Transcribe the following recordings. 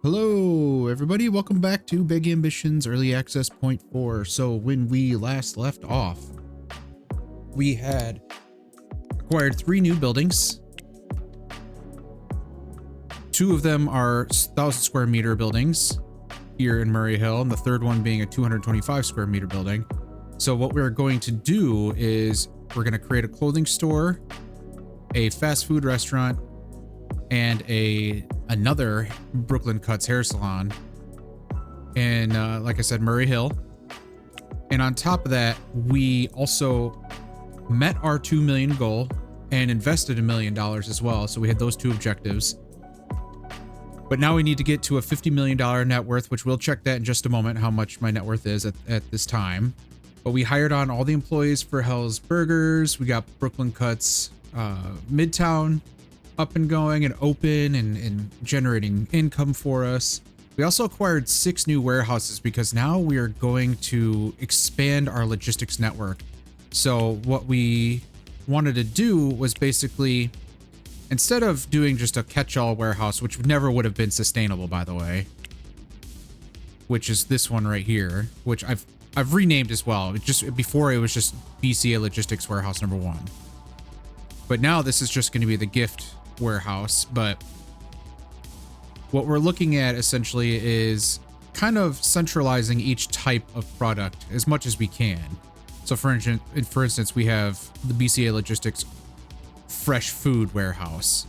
Hello, everybody. Welcome back to Big Ambitions Early Access Point 4. So when we last left off, we had acquired 3 new buildings. 2 of them are 1,000 square meter buildings here in Murray Hill, and the third one being a 225 square meter building. So what we're going to do is we're going to create a clothing store, a fast food restaurant, and another Brooklyn Cuts hair salon in like I said, Murray Hill. And on top of that, we also met our 2 million goal and invested $1 million as well. So we had those 2 objectives. But now we need to get to a $50 million net worth, which we'll check that in just a moment, how much my net worth is at this time. But we hired on all the employees for Hell's Burgers. We got Brooklyn Cuts Midtown up and going and open and generating income for us. We also acquired 6 new warehouses because now we are going to expand our logistics network. So what we wanted to do was basically, instead of doing just a catch-all warehouse, which never would have been sustainable, by the way, which is this one right here, which I've renamed as well. Before it was just BCA Logistics Warehouse number 1. But now this is just going to be the gift warehouse. But what we're looking at essentially is kind of centralizing each type of product as much as we can. So for instance, we have the BCA Logistics fresh food warehouse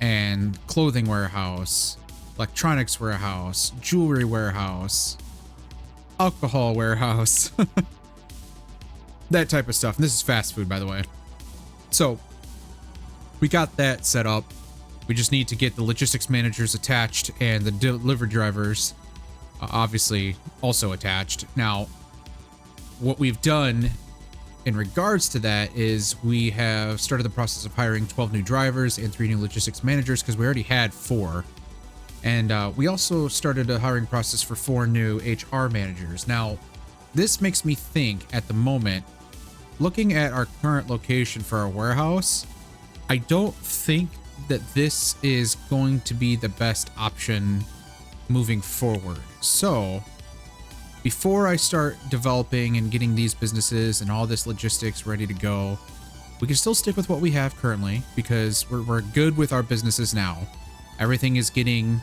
and clothing warehouse, electronics warehouse, jewelry warehouse, alcohol warehouse, that type of stuff. And this is fast food, by the way. So we got that set up. We just need to get the logistics managers attached and the delivery drivers obviously also attached. Now, what we've done in regards to that is we have started the process of hiring 12 new drivers and 3 new logistics managers because we already had 4. And we also started a hiring process for 4 new HR managers. Now, this makes me think at the moment, looking at our current location for our warehouse, I don't think that this is going to be the best option moving forward. So before I start developing and getting these businesses and all this logistics ready to go, we can still stick with what we have currently because we're good with our businesses now. Everything is getting,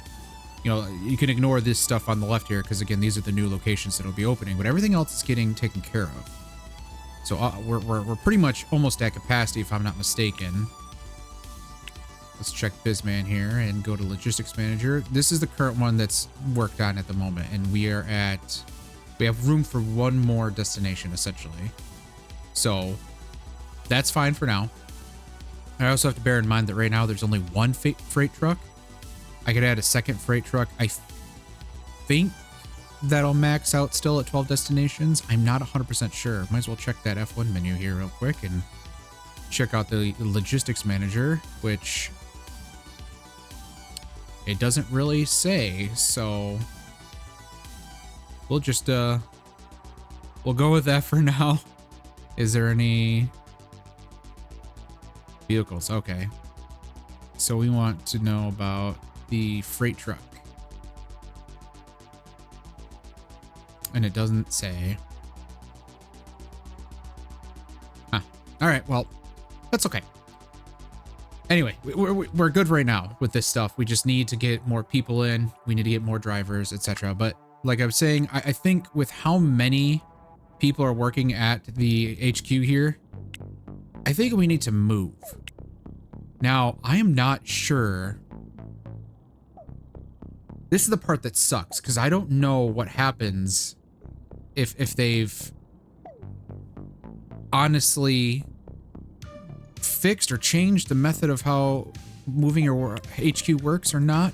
you can ignore this stuff on the left here because again, these are the new locations that will be opening, but everything else is getting taken care of. So we're pretty much almost at capacity if I'm not mistaken. Let's check BizMan here and go to Logistics Manager. This is the current one that's worked on at the moment, and we have room for 1 more destination essentially. So that's fine for now. I also have to bear in mind that right now there's only 1 freight truck. I could add a 2nd freight truck. I think that'll max out still at 12 destinations. I'm not 100% sure. Might as well check that F1 menu here real quick and check out the Logistics Manager, which it doesn't really say, so we'll just we'll go with that for now. Is there any vehicles? Okay, so we want to know about the freight truck, and it doesn't say. All right, well, that's okay. Anyway, we're good right now with this stuff. We just need to get more people in. We need to get more drivers, etc. But like I was saying, I think with how many people are working at the HQ here, I think we need to move. Now, I am not sure. This is the part that sucks because I don't know what happens if they've honestly fixed or changed the method of how moving your HQ works or not.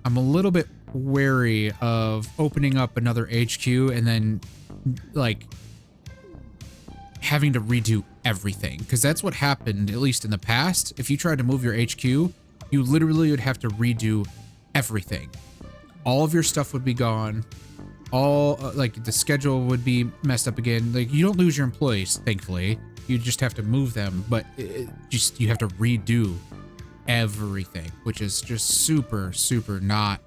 I'm a little bit wary of opening up another HQ and then like having to redo everything, because that's what happened at least in the past. If you tried to move your HQ, you literally would have to redo everything. All of your stuff would be gone. All like the schedule would be messed up again. Like, you don't lose your employees, thankfully. You just have to move them, but you have to redo everything, which is just super not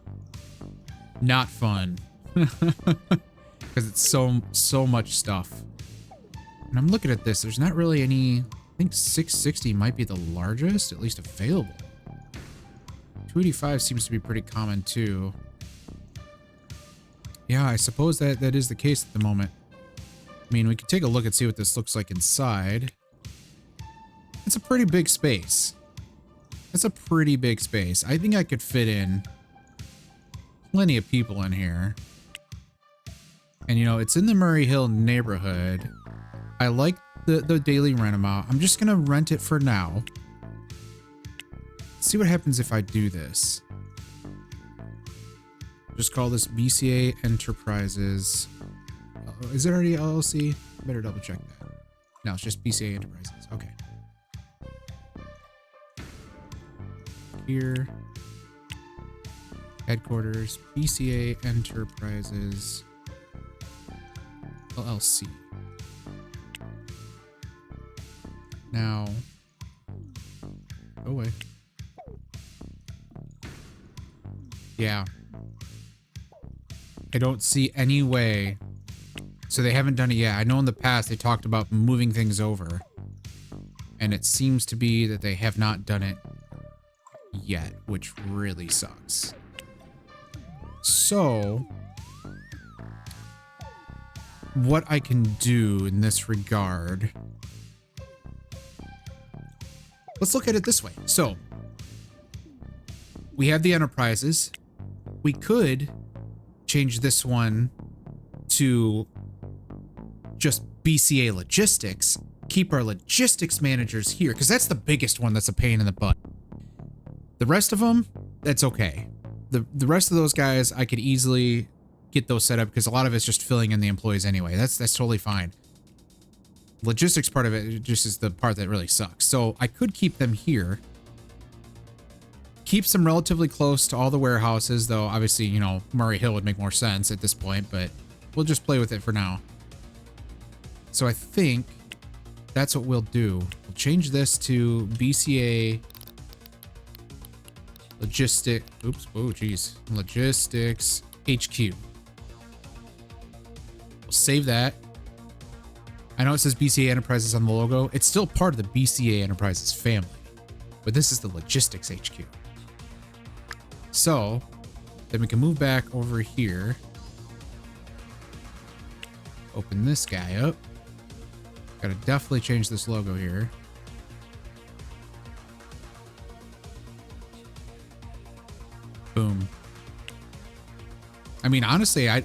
Not fun. Because it's so much stuff. And I'm looking at this. There's not really any... I think 660 might be the largest, at least available. 285 seems to be pretty common too. Yeah, I suppose that is the case at the moment. I mean, we could take a look and see what this looks like inside. It's a pretty big space. It's a pretty big space. I think I could fit in plenty of people in here. And, you know, it's in the Murray Hill neighborhood. I like the daily rent amount. I'm just going to rent it for now. See what happens if I do this. Just call this BCA Enterprises. Is it already LLC? Better double check that. No, it's just BCA Enterprises. Okay. Here. Headquarters, BCA Enterprises, LLC. Now, go away. Yeah. I don't see any way. So they haven't done it yet. I know in the past they talked about moving things over. And it seems to be that they have not done it yet, which really sucks. So, what I can do in this regard... Let's look at it this way. So, we have the enterprises. We could change this one to just BCA Logistics. Keep our logistics managers here, because that's the biggest one that's a pain in the butt. The rest of them, that's okay. The rest of those guys, I could easily get those set up because a lot of it's just filling in the employees anyway. That's totally fine. Logistics part of it just is the part that really sucks. So I could keep them here. Keeps them relatively close to all the warehouses, though obviously, you know, Murray Hill would make more sense at this point, but we'll just play with it for now. So I think that's what we'll do. We'll change this to BCA Logistics. Oops. Oh, geez. Logistics HQ. We'll save that. I know it says BCA Enterprises on the logo. It's still part of the BCA Enterprises family, but this is the Logistics HQ. So then we can move back over here. Open this guy up. Gotta definitely change this logo here. Boom. I mean, honestly, I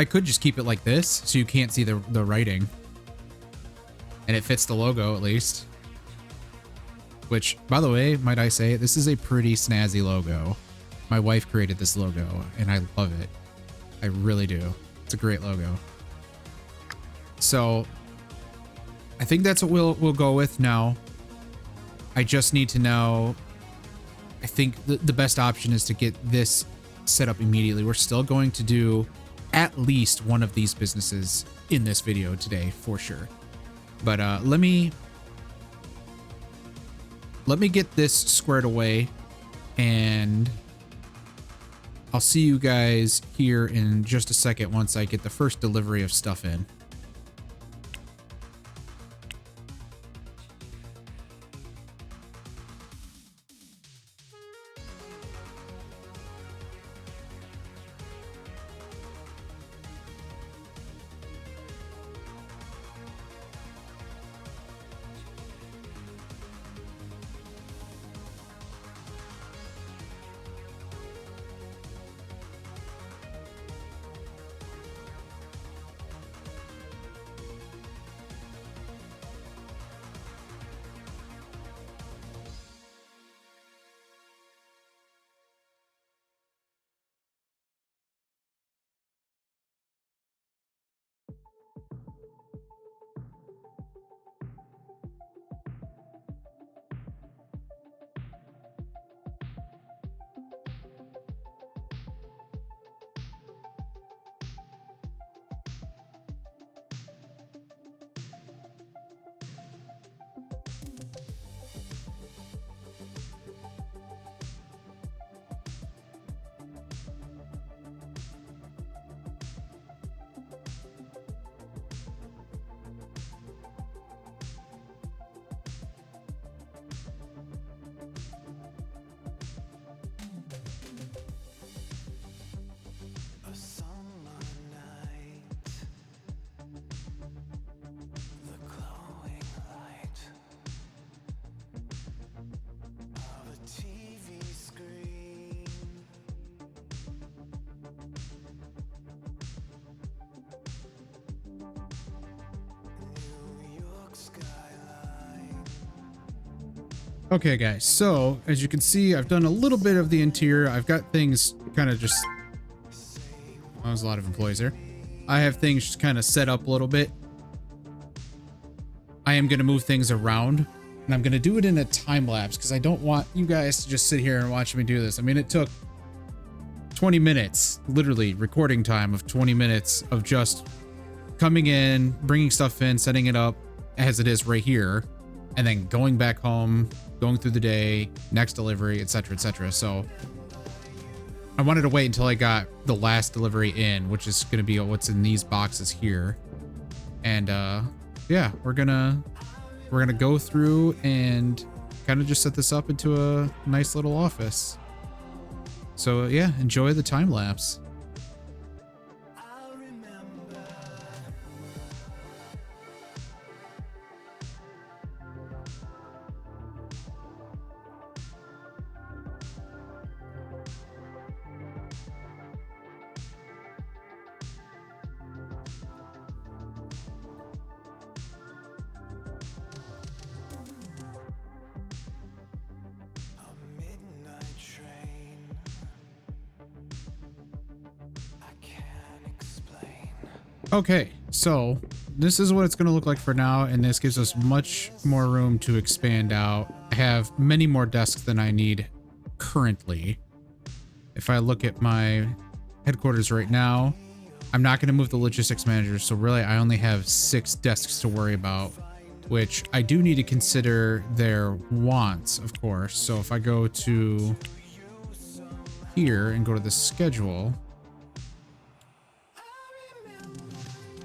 could just keep it like this so you can't see the writing. And it fits the logo at least. Which, by the way, might I say, this is a pretty snazzy logo. My wife created this logo and I love it. I really do. It's a great logo. So I think that's what we'll go with now. I just need to know, I think the best option is to get this set up immediately. We're still going to do at least one of these businesses in this video today for sure. But let me get this squared away and I'll see you guys here in just a second once I get the first delivery of stuff in. Okay, guys, so as you can see, I've done a little bit of the interior. I've got things kind of just... Oh, there's a lot of employees there. I have things just kind of set up a little bit. I am going to move things around, and I'm going to do it in a time lapse because I don't want you guys to just sit here and watch me do this. I mean, it took 20 minutes, literally recording time of 20 minutes of just coming in, bringing stuff in, setting it up as it is right here, and then going back home, going through the day, next delivery, etc., etc. So I wanted to wait until I got the last delivery in, which is going to be what's in these boxes here. And yeah, we're gonna go through and kind of just set this up into a nice little office. So yeah, enjoy the time lapse. Okay, so this is what it's going to look like for now, and this gives us much more room to expand out. I have many more desks than I need currently. If I look at my headquarters right now, I'm not going to move the logistics manager, so really I only have 6 desks to worry about, which I do need to consider their wants, of course. So if I go to here and go to the schedule,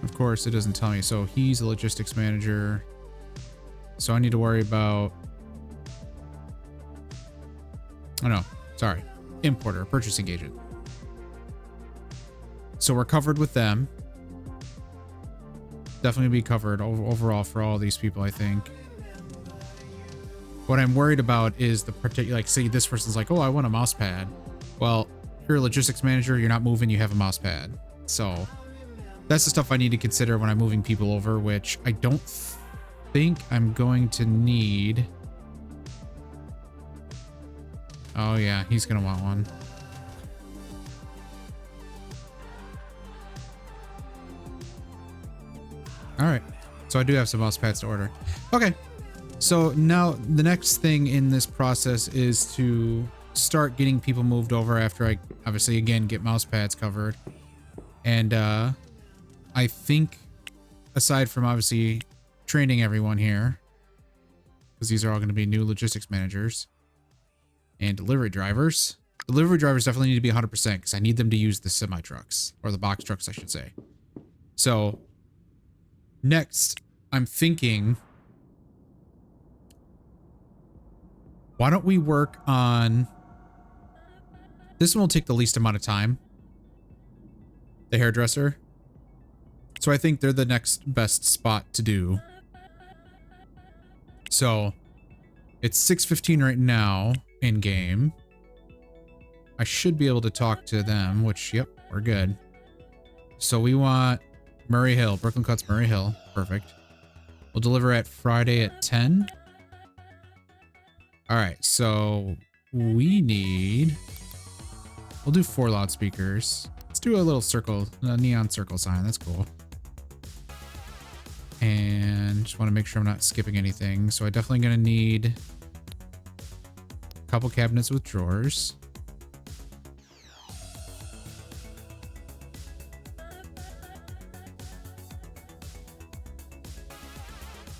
of course, it doesn't tell me. So he's a logistics manager. So I need to worry about... Oh, no. Sorry. Importer, purchasing agent. So we're covered with them. Definitely be covered overall for all these people, I think. What I'm worried about is the particular... Like, say this person's like, oh, I want a mouse pad. Well, if you're a logistics manager, you're not moving, you have a mouse pad. So... that's the stuff I need to consider when I'm moving people over, which I don't think I'm going to need. Oh yeah, he's gonna want one. All right, so I do have some mouse pads to order. Okay, so now the next thing in this process is to start getting people moved over after I obviously again get mouse pads covered. And I think, aside from obviously training everyone here, because these are all going to be new logistics managers and delivery drivers. Delivery drivers definitely need to be 100% because I need them to use the semi trucks, or the box trucks, I should say. So next, I'm thinking, why don't we work on... This one will take the least amount of time. The hairdresser. So I think they're the next best spot to do. So it's 6:15 right now in game. I should be able to talk to them, which, yep, we're good. So we want Murray Hill, Brooklyn Cuts Murray Hill. Perfect. We'll deliver at Friday at 10. All right, so we need... We'll do 4 loudspeakers. Let's do a little circle, a neon circle sign. That's cool. And just want to make sure I'm not skipping anything. So I'm definitely going to need a couple cabinets with drawers.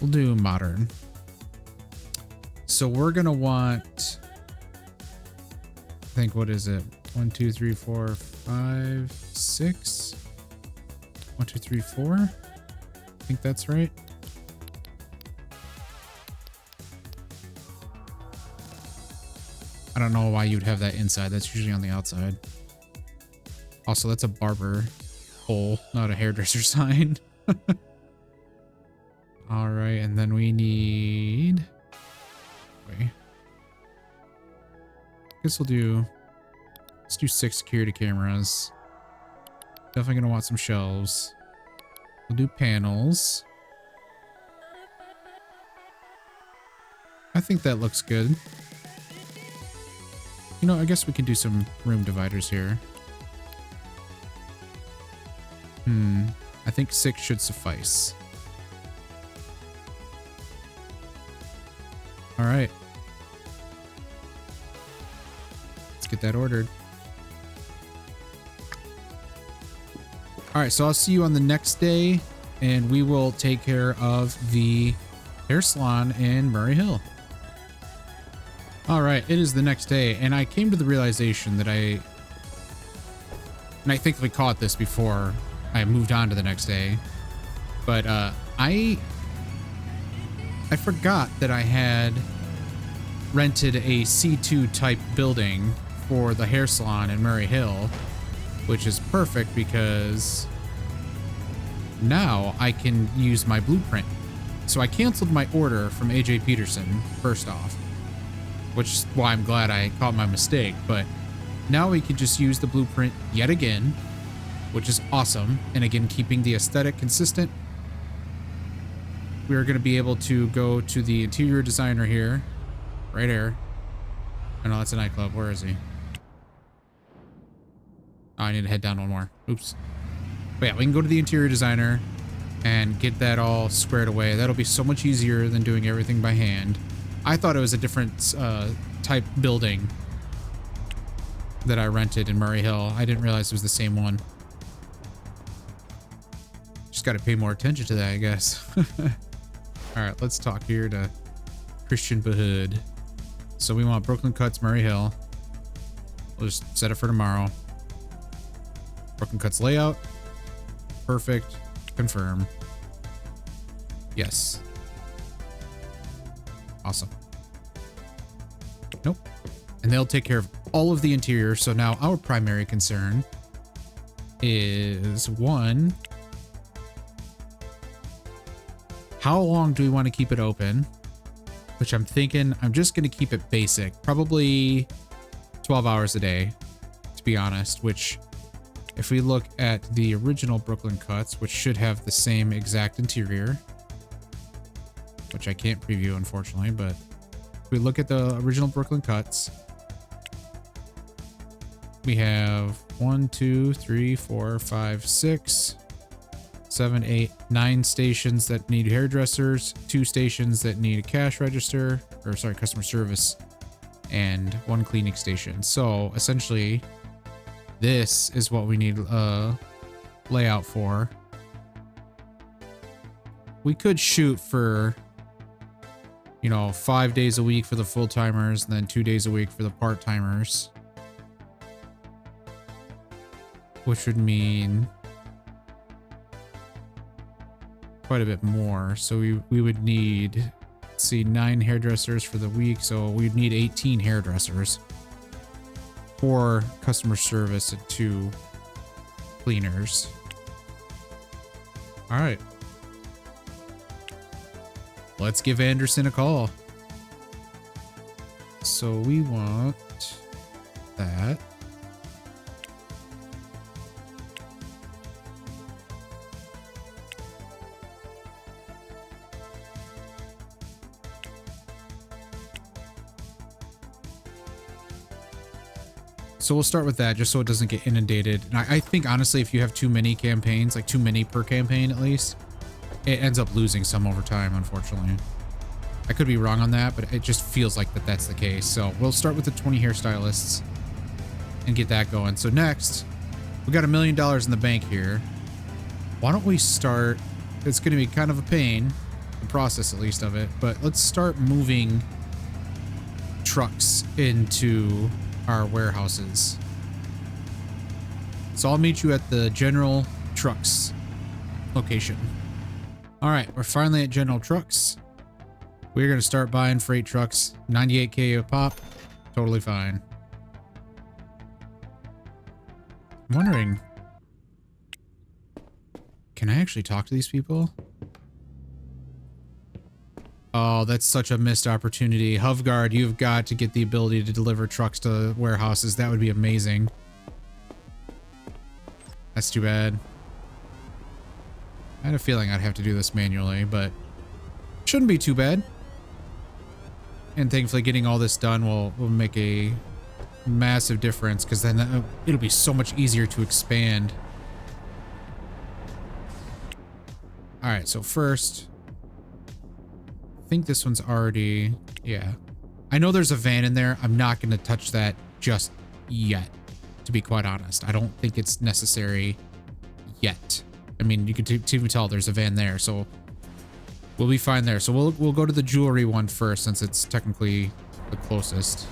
We'll do modern. So we're going to want, I think, what is it? 1, 2, 3, 4, 5, 6. 1, 2, 3, 4. I think that's right. I don't know why you'd have that inside. That's usually on the outside. Also, that's a barber pole, not a hairdresser sign. All right, and then we need... Wait. I guess we'll do... Let's do 6 security cameras. Definitely gonna want some shelves. We'll do panels. I think that looks good. You know, I guess we can do some room dividers here. I think 6 should suffice. All right. Let's get that ordered. All right, so I'll see you on the next day, and we will take care of the hair salon in Murray Hill. All right, it is the next day, and I came to the realization that I think we caught this before I moved on to the next day, but I forgot that I had rented a C2 type building for the hair salon in Murray Hill, which is perfect because now I can use my blueprint. So I canceled my order from AJ Peterson first off, which is why I'm glad I caught my mistake, but now we can just use the blueprint yet again, which is awesome. And again, keeping the aesthetic consistent. We are going to be able to go to the interior designer here, right here. Oh no, that's a nightclub. Where is he? Oh, I need to head down one more. Oops. But yeah, we can go to the interior designer and get that all squared away. That'll be so much easier than doing everything by hand. I thought it was a different type building that I rented in Murray Hill. I didn't realize it was the same one. Just got to pay more attention to that, I guess. All right, let's talk here to Christian Bahood. So we want Brooklyn Cuts, Murray Hill. We'll just set it for tomorrow. Brooklyn Cuts layout. Perfect. Confirm. Yes. Awesome. Nope. And they'll take care of all of the interior. So now our primary concern is one, how long do we want to keep it open? Which I'm thinking I'm just going to keep it basic, probably 12 hours a day, to be honest, which if we look at the original Brooklyn Cuts, which should have the same exact interior, which I can't preview, unfortunately, but if we look at the original Brooklyn Cuts, we have 1, 2, 3, 4, 5, 6, 7, 8, 9 stations that need hairdressers, 2 stations that need a cash register, or sorry, customer service, and 1 cleaning station. So essentially, this is what we need layout for. We could shoot for, you know, 5 days a week for the full-timers and then 2 days a week for the part-timers, which would mean quite a bit more. So we would need, let's see, 9 hairdressers for the week, so we'd need 18 hairdressers, 4 customer service, and 2 cleaners. All right. Let's give Anderson a call. So we want that. So we'll start with that just so it doesn't get inundated. And I think, honestly, if you have too many campaigns, like too many per campaign at least, it ends up losing some over time, unfortunately. I could be wrong on that, but it just feels like that's the case. So we'll start with the 20 hairstylists and get that going. So next, we got $1 million in the bank here. Why don't we start? It's going to be kind of a pain, the process at least of it, but let's start moving trucks into our warehouses. So I'll meet you at the General Trucks location. All right, we're finally at General Trucks. We're going to start buying freight trucks, 98K a pop, totally fine. I'm wondering, can I actually talk to these people? Oh, that's such a missed opportunity. Hovguard, you've got to get the ability to deliver trucks to warehouses. That would be amazing. That's too bad. I had a feeling I'd have to do this manually, but shouldn't be too bad. And thankfully getting all this done will make a massive difference, because then it'll be so much easier to expand. All right, so first, I think this one's already, yeah. I know there's a van in there. I'm not going to touch that just yet, to be quite honest. I don't think it's necessary yet. I mean, you can even tell there's a van there, so we'll be fine there. So we'll go to the jewelry one first, since it's technically the closest.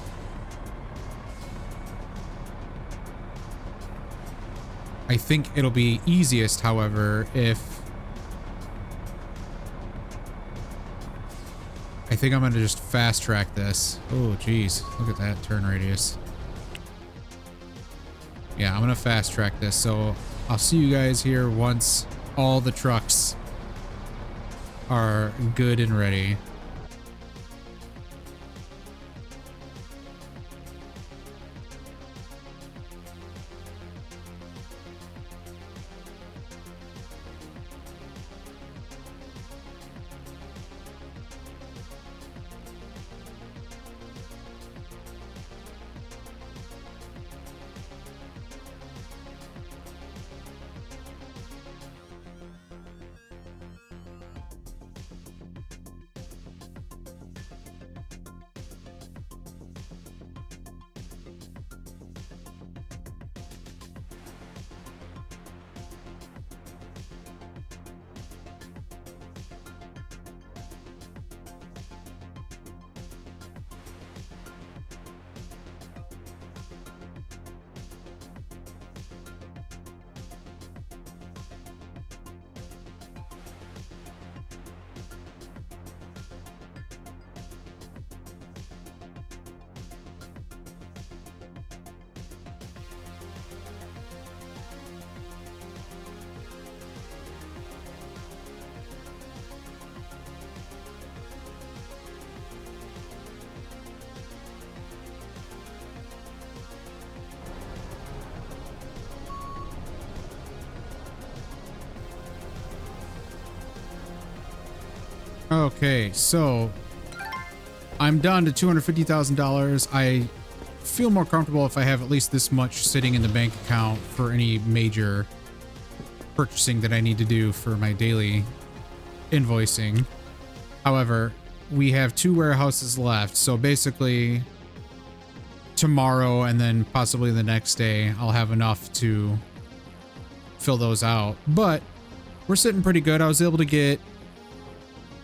I think it'll be easiest, however, if I think I'm gonna just fast track this. Oh, geez, look at that turn radius. Yeah, I'm gonna fast track this. So I'll see you guys here once all the trucks are good and ready. Okay, so I'm down to $250,000. I feel more comfortable if I have at least this much sitting in the bank account for any major purchasing that I need to do for my daily invoicing. However, we have 2 warehouses left, so basically tomorrow and then possibly the next day I'll have enough to fill those out. But we're sitting pretty good. I was able to get,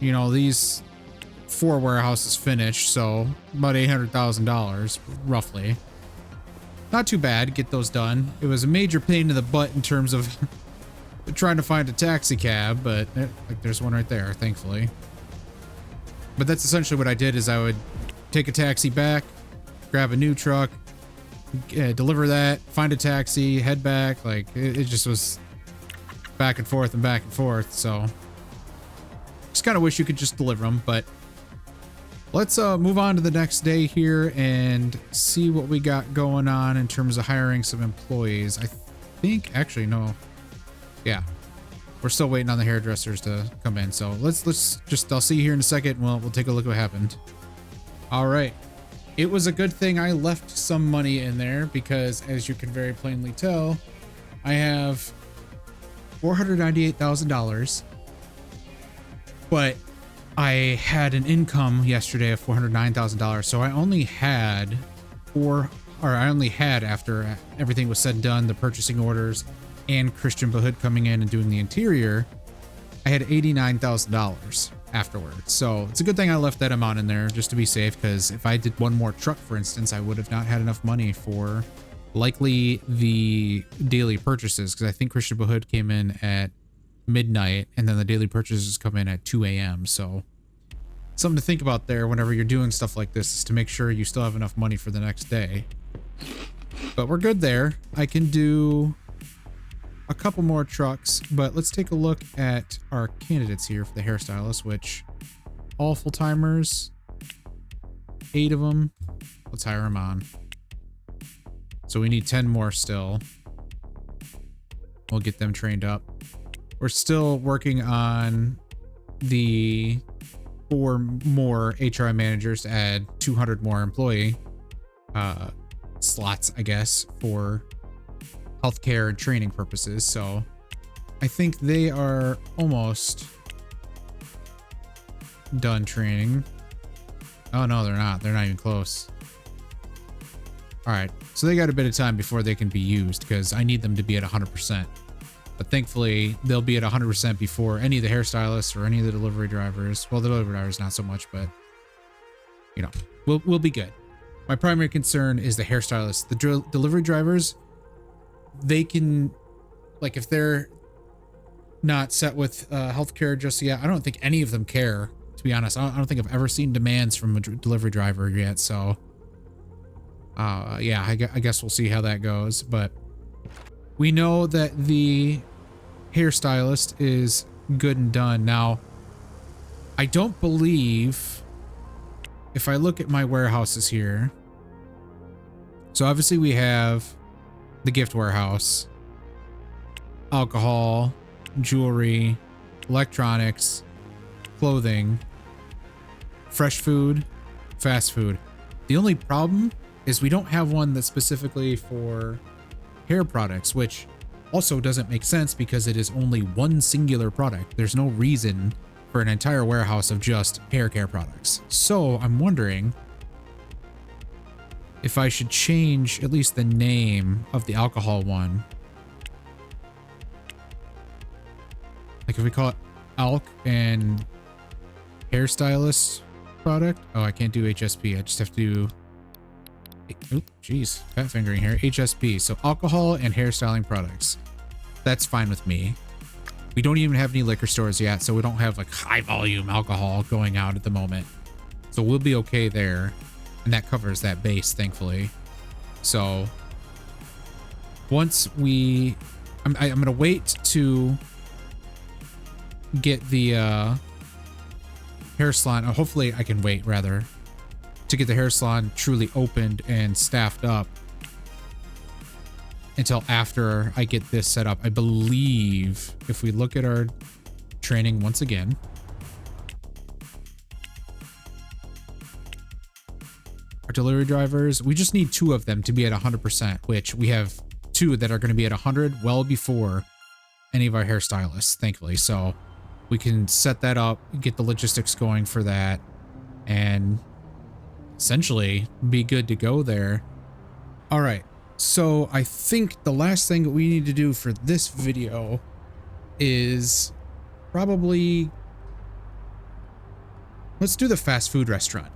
you know, these 4 warehouses finished, so about $800,000 roughly. Not too bad, get those done. It was a major pain in the butt in terms of trying to find a taxi cab, but like there's one right there, thankfully. But that's essentially what I did, is I would take a taxi back, grab a new truck, deliver that, find a taxi, head back. Like it just was back and forth and back and forth. So just kind of wish you could just deliver them, but let's move on to the next day here and see what we got going on in terms of hiring some employees. I think, actually, no. Yeah, we're still waiting on the hairdressers to come in. So let's just, I'll see you here in a second. And we'll take a look at what happened. All right. It was a good thing I left some money in there, because as you can very plainly tell, I have $498,000, but I had an income yesterday of $409,000. So I only had after everything was said and done, the purchasing orders and Christian Bahood coming in and doing the interior, I had $89,000 afterwards. So it's a good thing I left that amount in there just to be safe, because if I did one more truck, for instance, I would have not had enough money for likely the daily purchases, because I think Christian Bahood came in at midnight and then the daily purchases come in at 2 a.m. So something to think about there whenever you're doing stuff like this, is to make sure you still have enough money for the next day. But we're good there. I can do a couple more trucks, but let's take a look at our candidates here for the hairstylist, which all full-timers, 8 of them. Let's hire them on. So we need 10 more still. We'll get them trained up. We're still working on the 4 more HRI managers to add 200 more employee slots, I guess, for healthcare and training purposes. So I think they are almost done training. Oh no, they're not. They're not even close. All right, so they got a bit of time before they can be used because I need them to be at 100%. But thankfully, they'll be at 100% before any of the hairstylists or any of the delivery drivers. Well, the delivery drivers not so much, but you know, we'll be good. My primary concern is the hairstylists. The delivery drivers, they can, like, if they're not set with healthcare just yet, I don't think any of them care. To be honest, I don't think I've ever seen demands from a delivery driver yet. So, yeah, I guess we'll see how that goes. But we know that the hairstylist is good and done. Now, I don't believe, if I look at my warehouses here, so obviously we have the gift warehouse, alcohol, jewelry, electronics, clothing, fresh food, fast food. The only problem is we don't have one that's specifically for hair products, which also doesn't make sense because it is only one singular product. There's no reason for an entire warehouse of just hair care products. So I'm wondering if I should change at least the name of the alcohol one. Like if we call it Alk and Hairstylist product. Oh, I can't do HSP. I just have to do, oh, geez, fat fingering here. HSP. So alcohol and hairstyling products. That's fine with me. We don't even have any liquor stores yet, so we don't have like high volume alcohol going out at the moment. So we'll be okay there. And that covers that base, thankfully. So once we, I'm going to wait to get the hair salon. Hopefully I can wait rather to get the hair salon truly opened and staffed up until after I get this set up. I believe if we look at our training once again, our delivery drivers, we just need 2 of them to be at 100%, which we have 2 that are going to be at 100 well before any of our hairstylists, thankfully. So we can set that up, get the logistics going for that, and essentially be good to go there. All right. So I think the last thing that we need to do for this video is probably, let's do the fast food restaurant.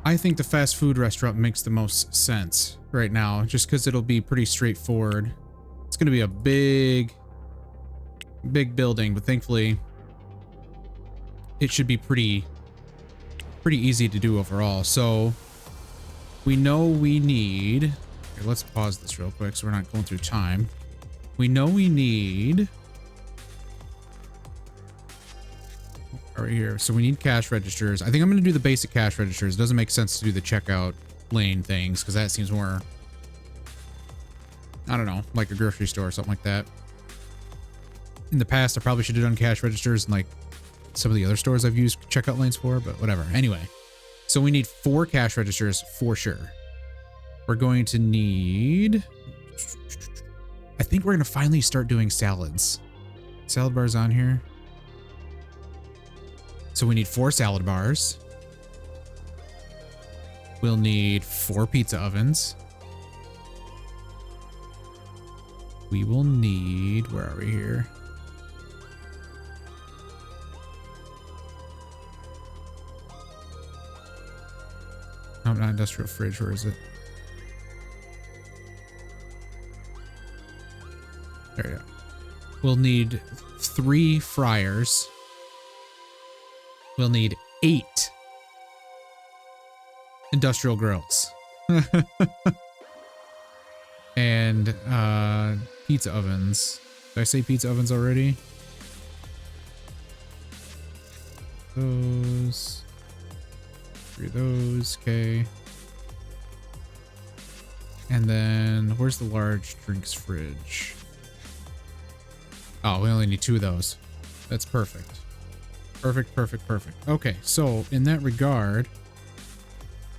I think the fast food restaurant makes the most sense right now, just because it'll be pretty straightforward. It's going to be a big building, but thankfully it should be pretty easy to do overall. So we know we need, here, let's pause this real quick so we're not going through time. We know we need, right here, so we need cash registers. I think I'm going to do the basic cash registers. It doesn't make sense to do the checkout lane things because that seems more, I don't know, like a grocery store or something like that. In the past, I probably should have done cash registers and like some of the other stores I've used checkout lanes for, but whatever. Anyway, so we need 4 cash registers for sure. We're going to need, I think we're going to finally start doing salads. Salad bars on here. So we need 4 salad bars. We'll need 4 pizza ovens. We will need, where are we here? No, not industrial fridge. Where is it? There you go. We'll need 3 fryers. We'll need 8 industrial grills. And pizza ovens. Did I say pizza ovens already? Those. 3 of those, okay. And then where's the large drinks fridge? Oh, we only need 2 of those. That's perfect. Perfect, perfect, perfect. Okay, so in that regard,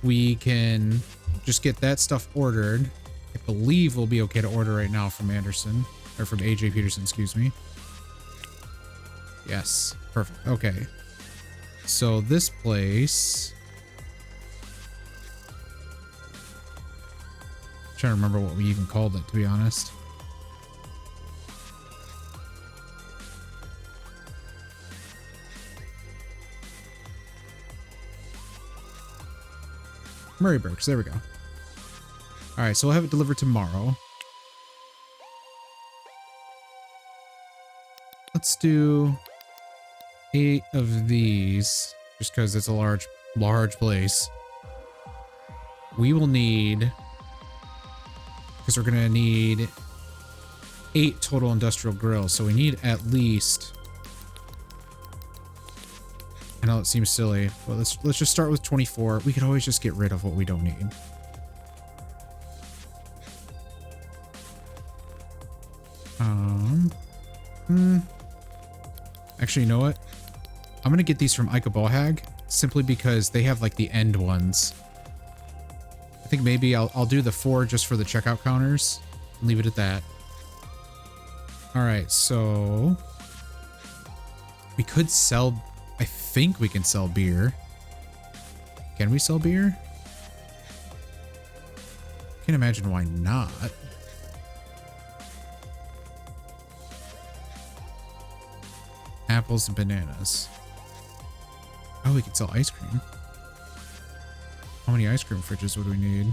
we can just get that stuff ordered. I believe we'll be okay to order right now from Anderson, or from AJ Peterson, excuse me. Yes, perfect. Okay. So this place, I'm trying to remember what we even called it, to be honest. Murray Burks, there we go. All right, so we'll have it delivered tomorrow. Let's do 8 of these, just because it's a large place. We will need, because we're gonna need 8 total industrial grills, so we need at least. I know it seems silly, but let's just start with 24. We could always just get rid of what we don't need. Actually, you know what? I'm gonna get these from Ikabohag simply because they have like the end ones. I think maybe I'll do the 4 just for the checkout counters and leave it at that. All right, so we could sell. I think we can sell beer. Can we sell beer? Can't imagine why not. Apples and bananas. Oh, we could sell ice cream. How many ice cream fridges would we need?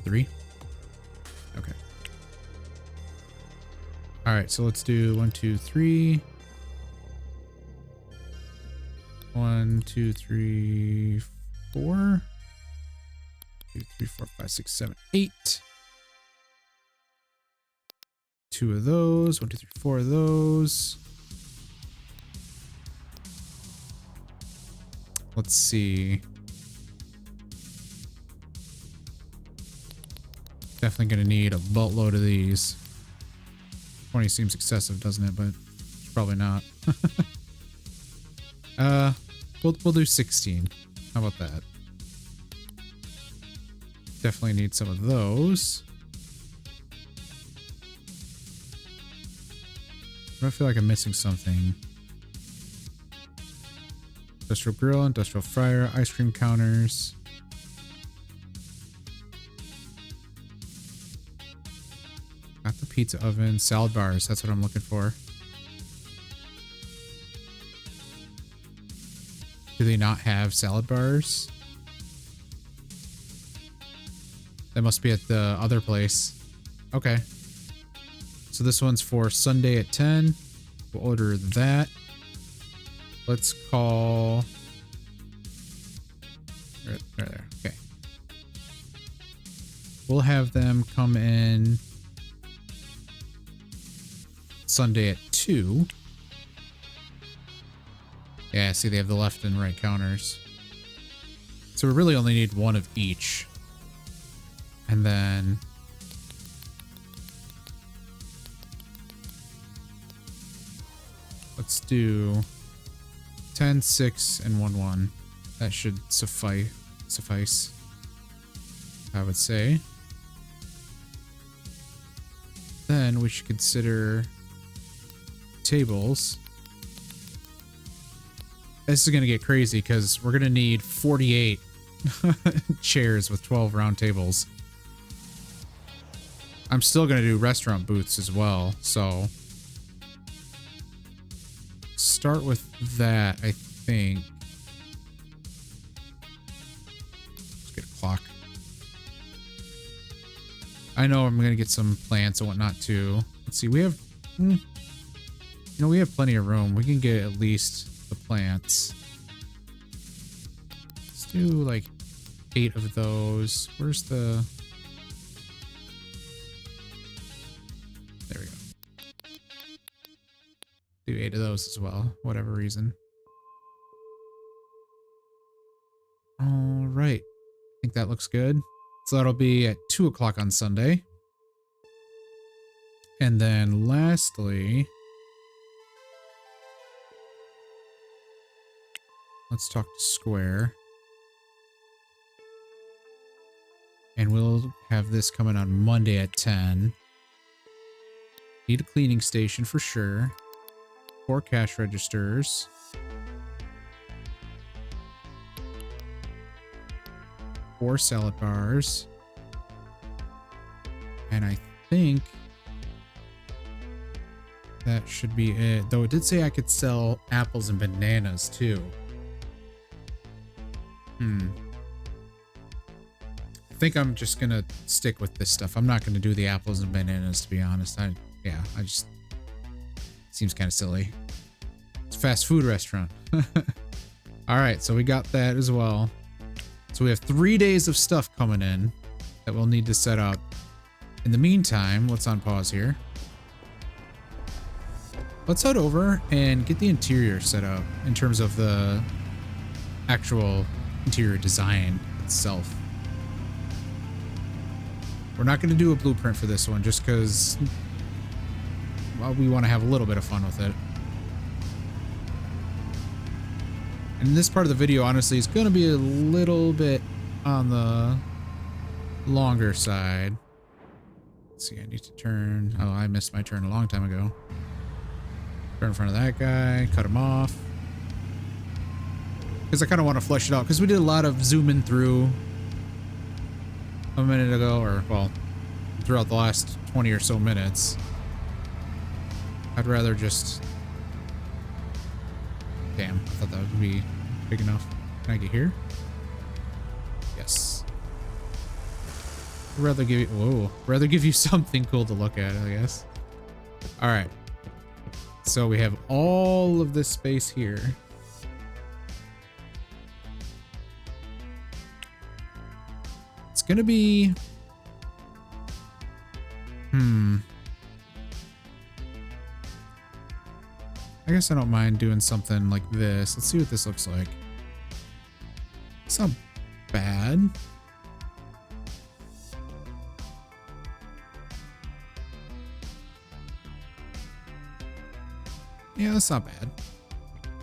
Three? Okay. All right, so let's do 1, 2, 3. 1, 2, 3, 4. 2, 3, 4, 5, 6, 7, 8. 2 of those. 1, 2, 3, 4 of those. Let's see. Definitely gonna need a boatload of these. 20 seems excessive, doesn't it? But probably not. We'll do 16. How about that? Definitely need some of those. I feel like I'm missing something. Industrial grill, industrial fryer, ice cream counters. Got the pizza oven, salad bars. That's what I'm looking for. Do they not have salad bars? That must be at the other place. Okay. So this one's for Sunday at 10. We'll order that. Let's call... Right there. Okay. We'll have them come in Sunday at 2. Yeah, see, they have the left and right counters. So we really only need 1 of each. And then... let's do 10, 6, and 1, 1. That should suffice, I would say. Then we should consider tables. This is going to get crazy because we're going to need 48 chairs with 12 round tables. I'm still going to do restaurant booths as well, so start with that, I think. Let's get a clock. I know I'm going to get some plants and whatnot too. Let's see, we have... you know, we have plenty of room. We can get at least the plants. Let's do like 8 of those. Where's the... there we go. Do 8 of those as well, whatever reason. All right. I think that looks good. So that'll be at 2 o'clock on Sunday. And then lastly, let's talk to Square. And we'll have this coming on Monday at 10. Need a cleaning station for sure. 4 cash registers. 4 salad bars. And I think that should be it. Though it did say I could sell apples and bananas too. I think I'm just gonna stick with this stuff. I'm not gonna do the apples and bananas, to be honest. I just seems kind of silly. It's a fast food restaurant. All right, so we got that as well. So we have 3 days of stuff coming in that we'll need to set up. In the meantime, let's unpause here. Let's head over and get the interior set up in terms of the actual interior design itself. We're not going to do a blueprint for this one just because, well, we want to have a little bit of fun with it. And this part of the video, honestly, is going to be a little bit on the longer side. Let's see, I need to turn. Oh, I missed my turn a long time ago. Turn in front of that guy, cut him off. Because I kind of want to flesh it out, because we did a lot of zooming through a minute ago, or, well, throughout the last 20 or so minutes. I'd rather just... Damn, I thought that would be big enough. Can I get here? Yes. I'd rather give you... Whoa. Rather give you something cool to look at, I guess. Alright. So we have all of this space here. It's gonna be... I guess I don't mind doing something like this. Let's see what this looks like. It's not bad. Yeah, that's not bad.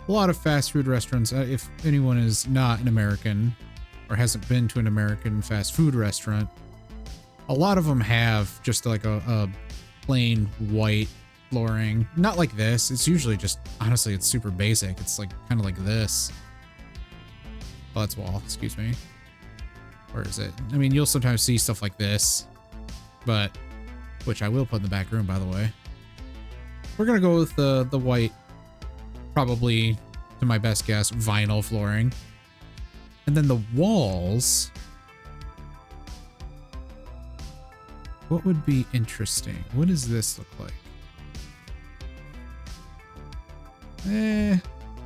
A lot of fast food restaurants, if anyone is not an American or hasn't been to an American fast food restaurant, a lot of them have just like a plain white flooring. Not like this. It's usually just, honestly, it's super basic. It's like kind of like this. Oh, that's wall. Excuse me. Where is it? I mean, you'll sometimes see stuff like this, but which I will put in the back room, by the way. We're gonna go with the white, probably, to my best guess, vinyl flooring. And then the walls. What would be interesting? What does this look like?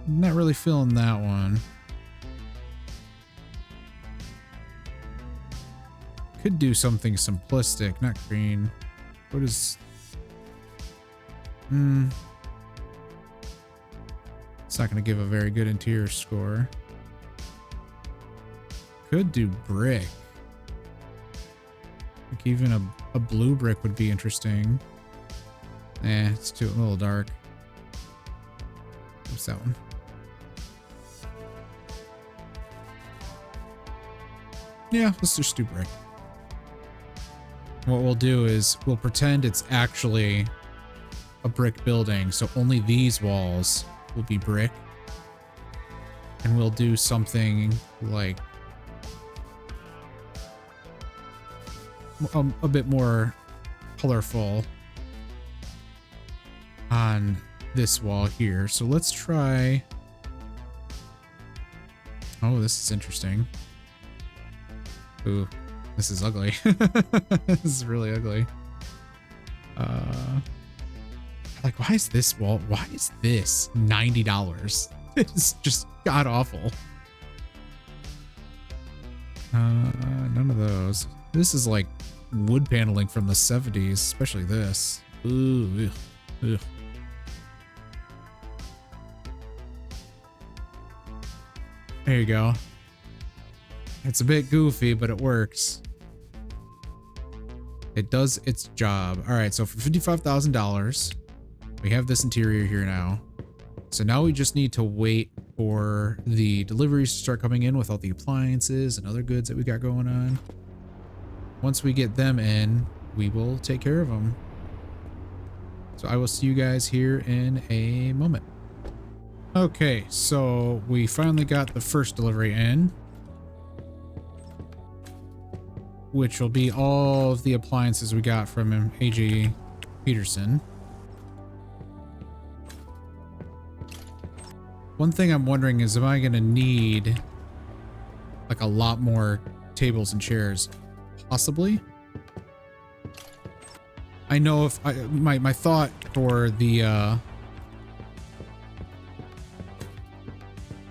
Not really feeling that one. Could do something simplistic, not green. What is... It's not going to give a very good interior score. Could do brick. Like even a blue brick would be interesting. It's too a little dark. What's that one? Yeah, let's just do brick. What we'll do is we'll pretend it's actually a brick building, so only these walls will be brick. And we'll do something like a bit more colorful on this wall here. So let's try... Oh, this is interesting. Ooh, this is ugly. This is really ugly. Like, why is this wall? Why is this $90? It's just god awful. None of those. This is like wood paneling from the 70s, especially this. Ooh, ugh. There you go. It's a bit goofy, but it works. It does its job. All right, so for $55,000, we have this interior here now. So now we just need to wait for the deliveries to start coming in with all the appliances and other goods that we got going on. Once we get them in, we will take care of them. So I will see you guys here in a moment. Okay, so we finally got the first delivery in, which will be all of the appliances we got from AJ Peterson. One thing I'm wondering is, am I going to need like a lot more tables and chairs? Possibly. I know if my thought for the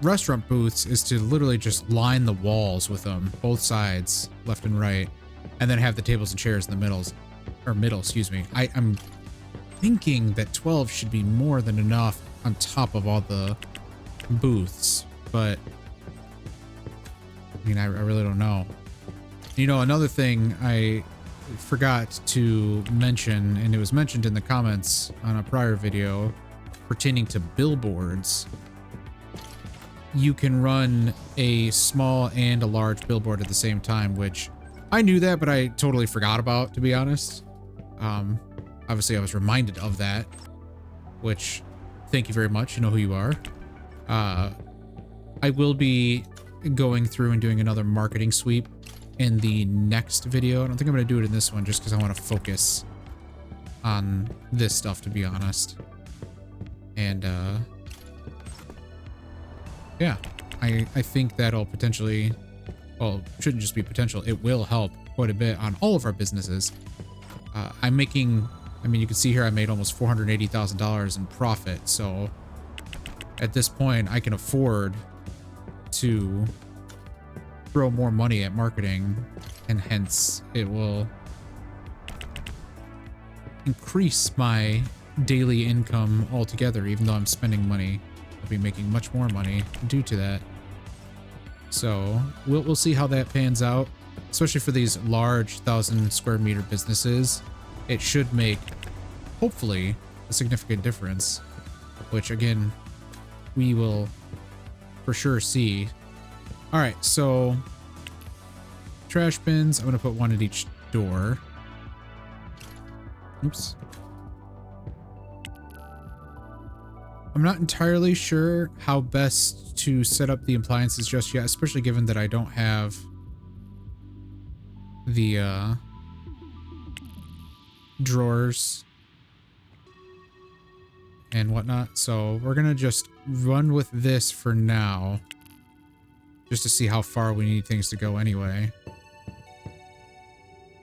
restaurant booths is to literally just line the walls with them, both sides, left and right, and then have the tables and chairs in the middle, excuse me. I'm thinking that 12 should be more than enough on top of all the booths, but I mean, I really don't know. You know, another thing I forgot to mention, and it was mentioned in the comments on a prior video pertaining to billboards. You can run a small and a large billboard at the same time, which I knew that, but I totally forgot about, to be honest. Obviously I was reminded of that, which thank you very much. You know who you are. I will be going through and doing another marketing sweep in the next video. I don't think I'm going to do it in this one just because I want to focus on this stuff, to be honest. And yeah, I think that'll potentially, well, shouldn't just be potential, it will help quite a bit on all of our businesses. I'm making, I mean, you can see here I made almost $480,000 in profit, so at this point I can afford to throw more money at marketing, and hence it will increase my daily income altogether. Even though I'm spending money, I'll be making much more money due to that. So we'll see how that pans out, especially for these large 1,000 square meter businesses. It should make, hopefully, a significant difference, which again, we will for sure see. All right, so trash bins, I'm gonna put one at each door. Oops. I'm not entirely sure how best to set up the appliances just yet, especially given that I don't have the drawers and whatnot. So we're gonna just run with this for now, just to see how far we need things to go anyway. I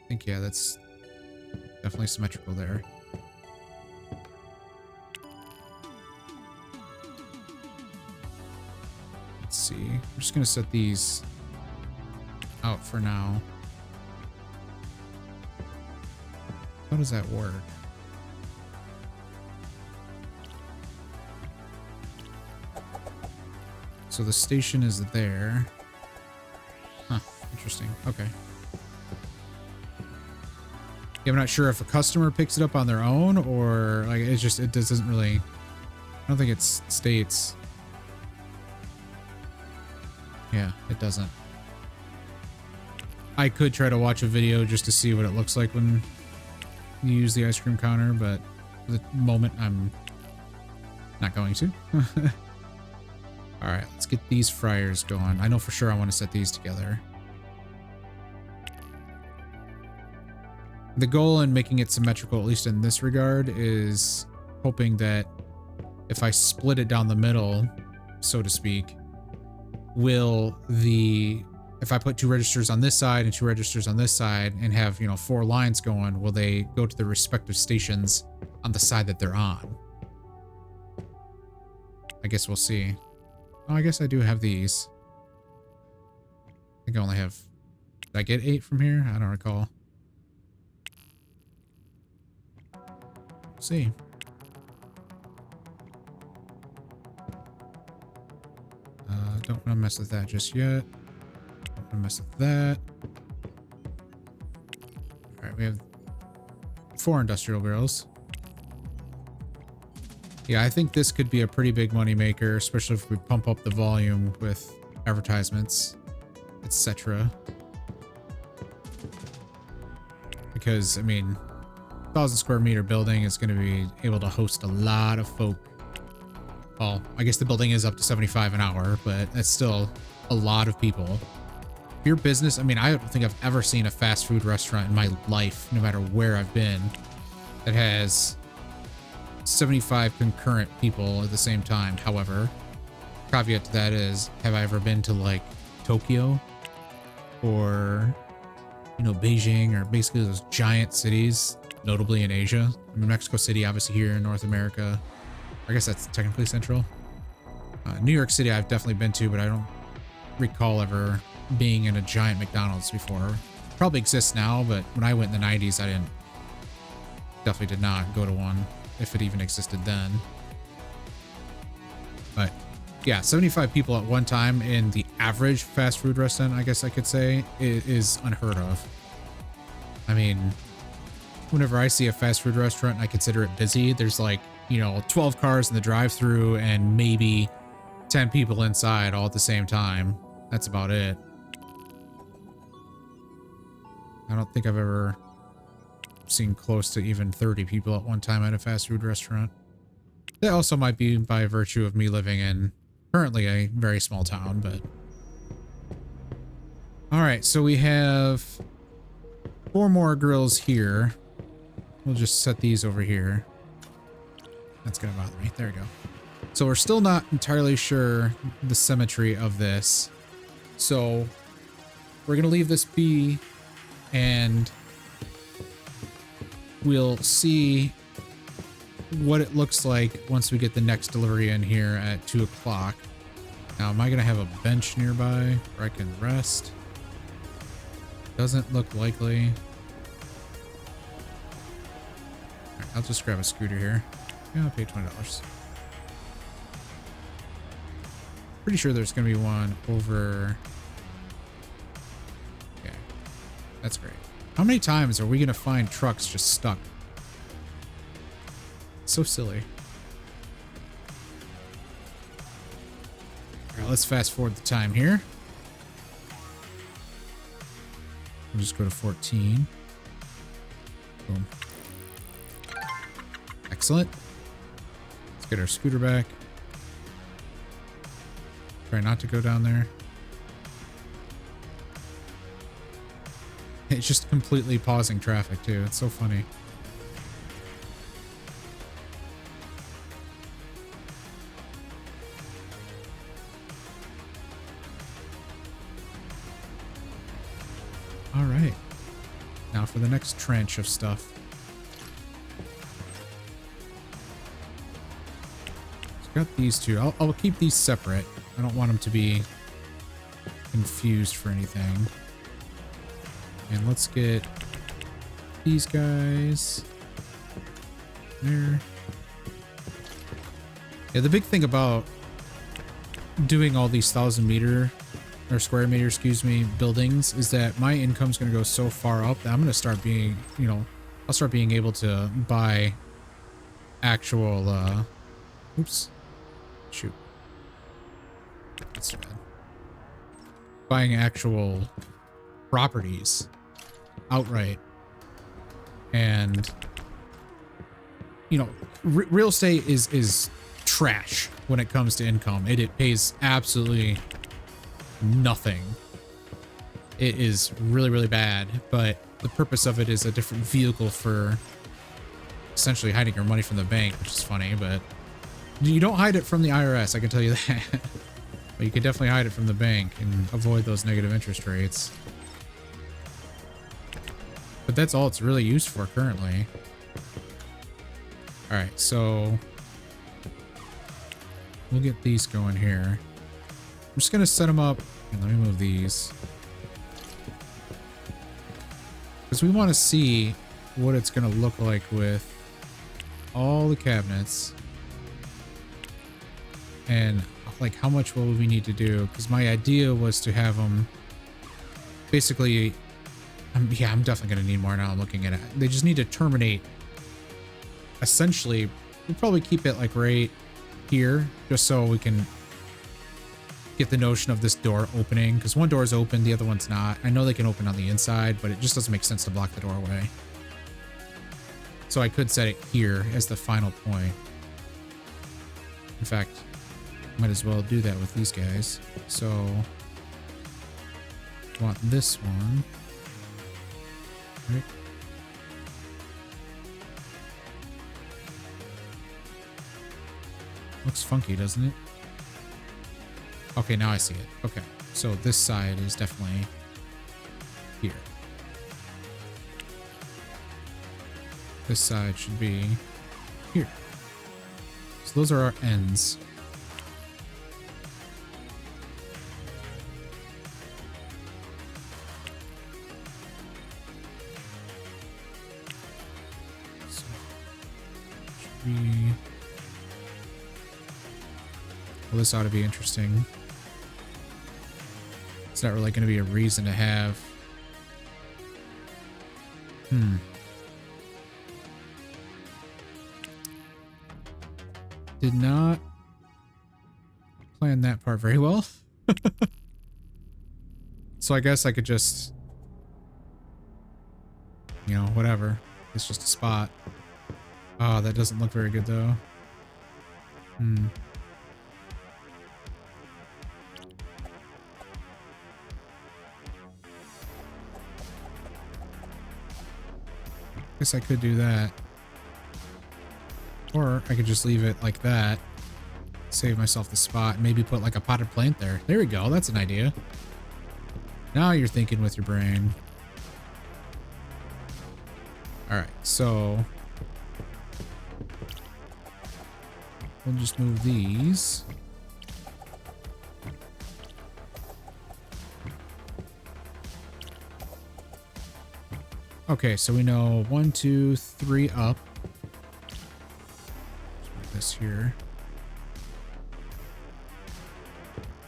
think, yeah, that's definitely symmetrical there. Let's see. I'm just gonna set these out for now. How does that work? So the station is there. Huh, interesting. Okay. Yeah, I'm not sure if a customer picks it up on their own or like it's just, it doesn't really, I don't think it states. Yeah, it doesn't. I could try to watch a video just to see what it looks like when you use the ice cream counter, but for the moment I'm not going to. All right, let's get these fryers going. I know for sure I want to set these together. The goal in making it symmetrical, at least in this regard, is hoping that if I split it down the middle, so to speak, if I put 2 registers on this side and 2 registers on this side and have, 4 lines going, will they go to their respective stations on the side that they're on? I guess we'll see. Oh, I guess I do have these. I think I only have... Did I get 8 from here? I don't recall. Let's see. Don't want to mess with that just yet. Don't want to mess with that. Alright, we have 4 industrial grills. Yeah, I think this could be a pretty big money maker, especially if we pump up the volume with advertisements, etc. Because, I mean, 1,000 square meter building is going to be able to host a lot of folk. Well, I guess the building is up to 75 an hour, but that's still a lot of people. Your business, I mean, I don't think I've ever seen a fast food restaurant in my life, no matter where I've been, that has 75 concurrent people at the same time. However, caveat to that is, have I ever been to like Tokyo or, you know, Beijing, or basically those giant cities, notably in Asia? I mean, Mexico City, obviously here in North America. I guess that's technically central. New York City I've definitely been to, but I don't recall ever being in a giant McDonald's before. Probably exists now, but when I went in the 90s, I definitely did not go to one, if it even existed then. But yeah, 75 people at one time in the average fast food restaurant, I guess I could say, is unheard of. I mean, whenever I see a fast food restaurant and I consider it busy, there's like, you know, 12 cars in the drive-thru and maybe 10 people inside all at the same time. That's about it. I don't think I've ever seen close to even 30 people at one time at a fast food restaurant. That also might be by virtue of me living in currently a very small town, but... Alright, so we have 4 more grills here. We'll just set these over here. That's gonna bother me. There we go. So we're still not entirely sure the symmetry of this. So we're gonna leave this be, and we'll see what it looks like once we get the next delivery in here at 2 o'clock. Now, am I gonna have a bench nearby where I can rest? Doesn't look likely. All right, I'll just grab a scooter here. Yeah, I'll pay $20. Pretty sure there's gonna be one over. Okay, that's great. How many times are we gonna find trucks just stuck? So silly. All right, let's fast forward the time here. We'll just go to 14. Boom. Excellent. Let's get our scooter back. Try not to go down there. It's just completely pausing traffic too. It's so funny. All right. Now for the next tranche of stuff. Got these two. I'll keep these separate. I don't want them to be confused for anything. And let's get these guys there. Yeah, the big thing about doing all these 1,000 meter or square meter, excuse me, buildings is that my income's going to go so far up that I'm going to start being, you know, I'll start being able to buy actual, oops. Shoot. That's too bad. Buying actual properties outright. And, you know, real estate is trash when it comes to income. It pays absolutely nothing. It is really, really bad, but the purpose of it is a different vehicle for essentially hiding your money from the bank, which is funny, but you don't hide it from the IRS, I can tell you that. But you can definitely hide it from the bank and avoid those negative interest rates. But that's all it's really used for currently. All right, so we'll get these going here. I'm just gonna set them up, and let me move these, because we want to see what it's gonna look like with all the cabinets. And like, how much will we need to do? Because my idea was to have them basically Yeah, I'm definitely going to need more now. I'm looking at it. They just need to terminate. Essentially, we'll probably keep it like right here, just so we can get the notion of this door opening, because one door is open, the other one's not. I know they can open on the inside, but it just doesn't make sense to block the doorway. So I could set it here as the final point. In fact, might as well do that with these guys. So I want this one. Right. Looks funky, doesn't it? Okay, now I see it. Okay, so this side is definitely here. This side should be here. So those are our ends. So should be... Well, this ought to be interesting. It's not really going to be a reason to have. Did not plan that part very well. So I guess I could just, you know, whatever. It's just a spot. Oh, that doesn't look very good though. Guess I could do that. Or I could just leave it like that. Save myself the spot. Maybe put like a potted plant there. There we go. That's an idea. Now you're thinking with your brain. Alright, so we'll just move these. Okay, so we know 1, 2, 3 up. Put this here.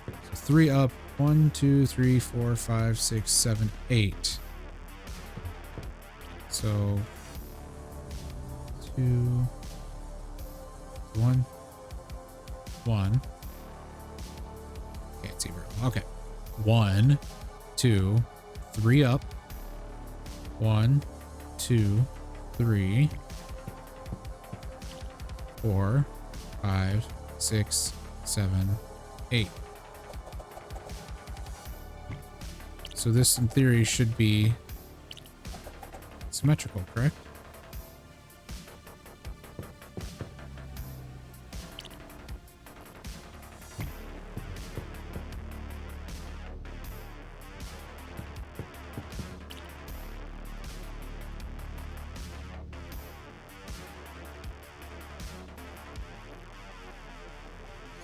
So 3 up. 1, 2, 3, 4, 5, 6, 7, 8. So 2, 1, 1. Can't see very well. Okay. 1, 2, 3 up. 1, 2, 3, 4, 5, 6, 7, 8. So this in theory should be symmetrical, correct?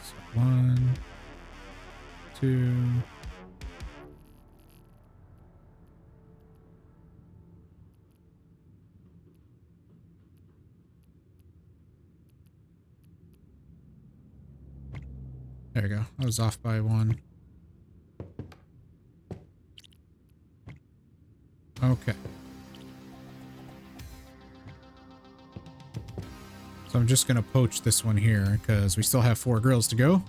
So 1, 2. There we go. I was off by 1. Okay. So I'm just going to poach this one here because we still have 4 grills to go.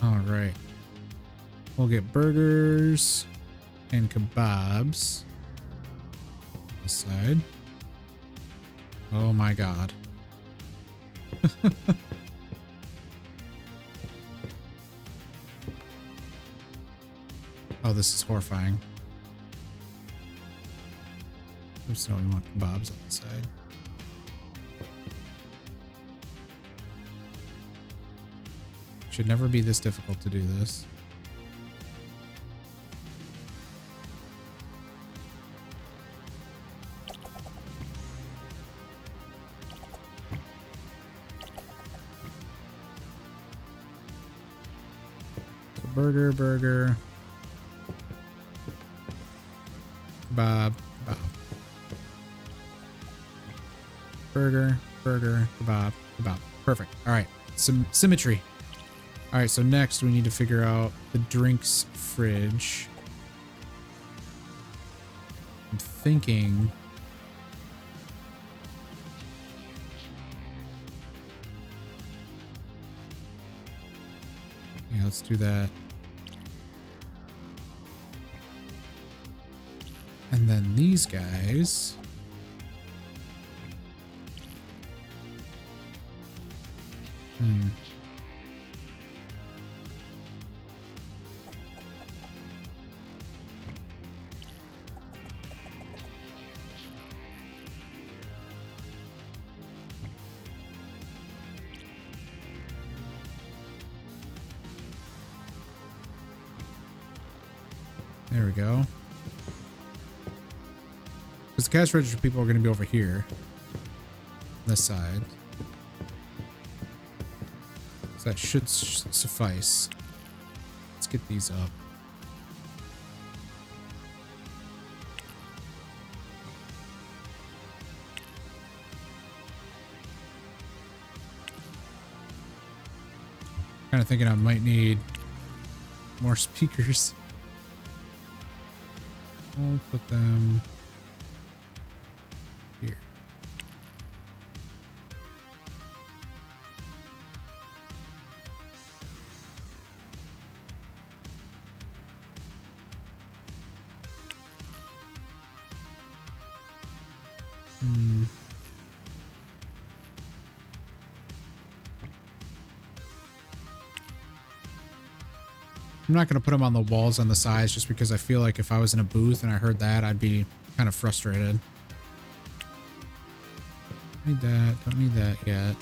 All right. We'll get burgers and kebabs. This side. Oh my god. Oh, this is horrifying. Oops, no, we want kebabs on the side. Should never be this difficult to do this. Burger, burger. Kebab, kebab. Burger, burger, kebab, kebab. Perfect. All right. Some symmetry. All right. So next we need to figure out the drinks fridge. I'm thinking. Yeah, let's do that. And then these guys. There we go. Because the cash register people are going to be over here. This side. So that should suffice. Let's get these up. Kind of thinking I might need more speakers. I'll put them here. I'm not going to put them on the walls on the sides just because I feel like if I was in a booth and I heard that, I'd be kind of frustrated. Need that. Don't need that yet.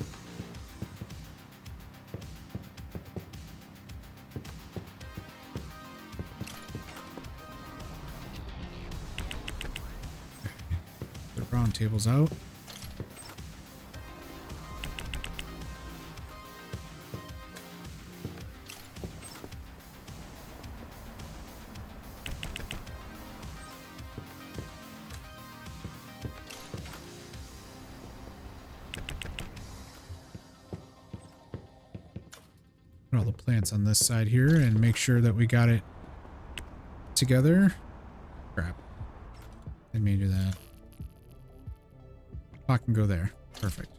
The round table's out. Put all the plants on this side here and make sure that we got it together. Crap. Didn't mean to do that. I can go there. Perfect.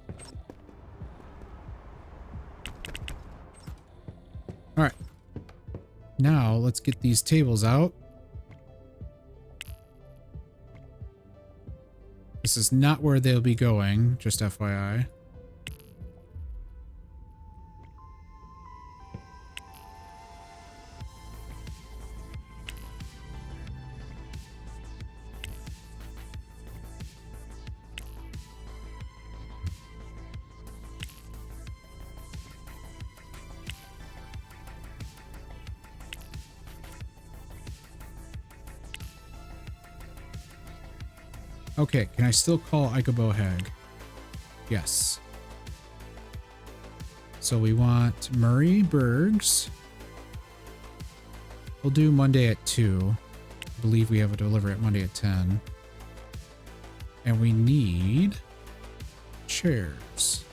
All right. Now let's get these tables out. This is not where they'll be going, just FYI. Okay, can I still call Ikobo Hag? Yes. So we want Murray Bergs. We'll do Monday at 2. I believe we have a delivery at Monday at 10. And we need chairs.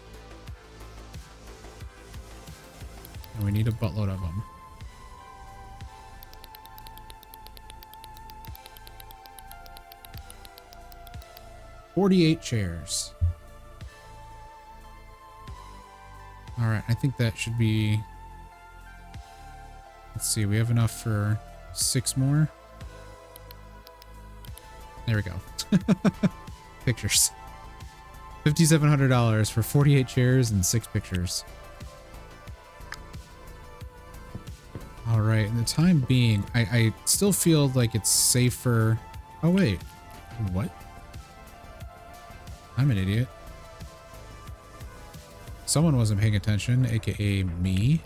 And we need a buttload of them. $48 chairs. All right, I think that should be... Let's see, we have enough for 6 more. There we go. Pictures. $5,700 for 48 chairs and 6 pictures. All right, in the time being, I still feel like it's safer. Oh, wait. What? I'm an idiot. Someone wasn't paying attention, aka me.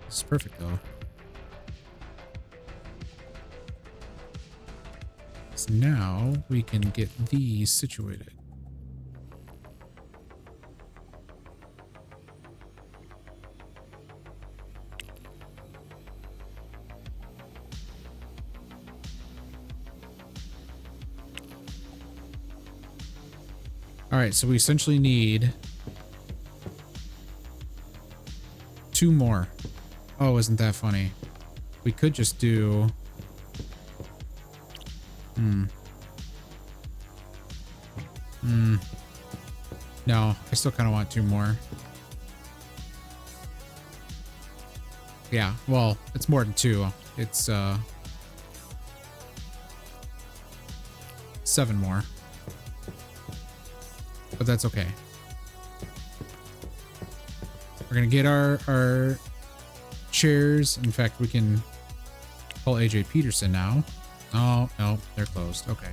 This is perfect though. So now we can get these situated. All right, so we essentially need 2 more. Oh, isn't that funny? We could just do... No, I still kind of want 2 more. Yeah, well, it's more than 2. It's 7 more. But that's okay. We're gonna get our chairs. In fact, we can call AJ Peterson now. Oh, no, they're closed. Okay.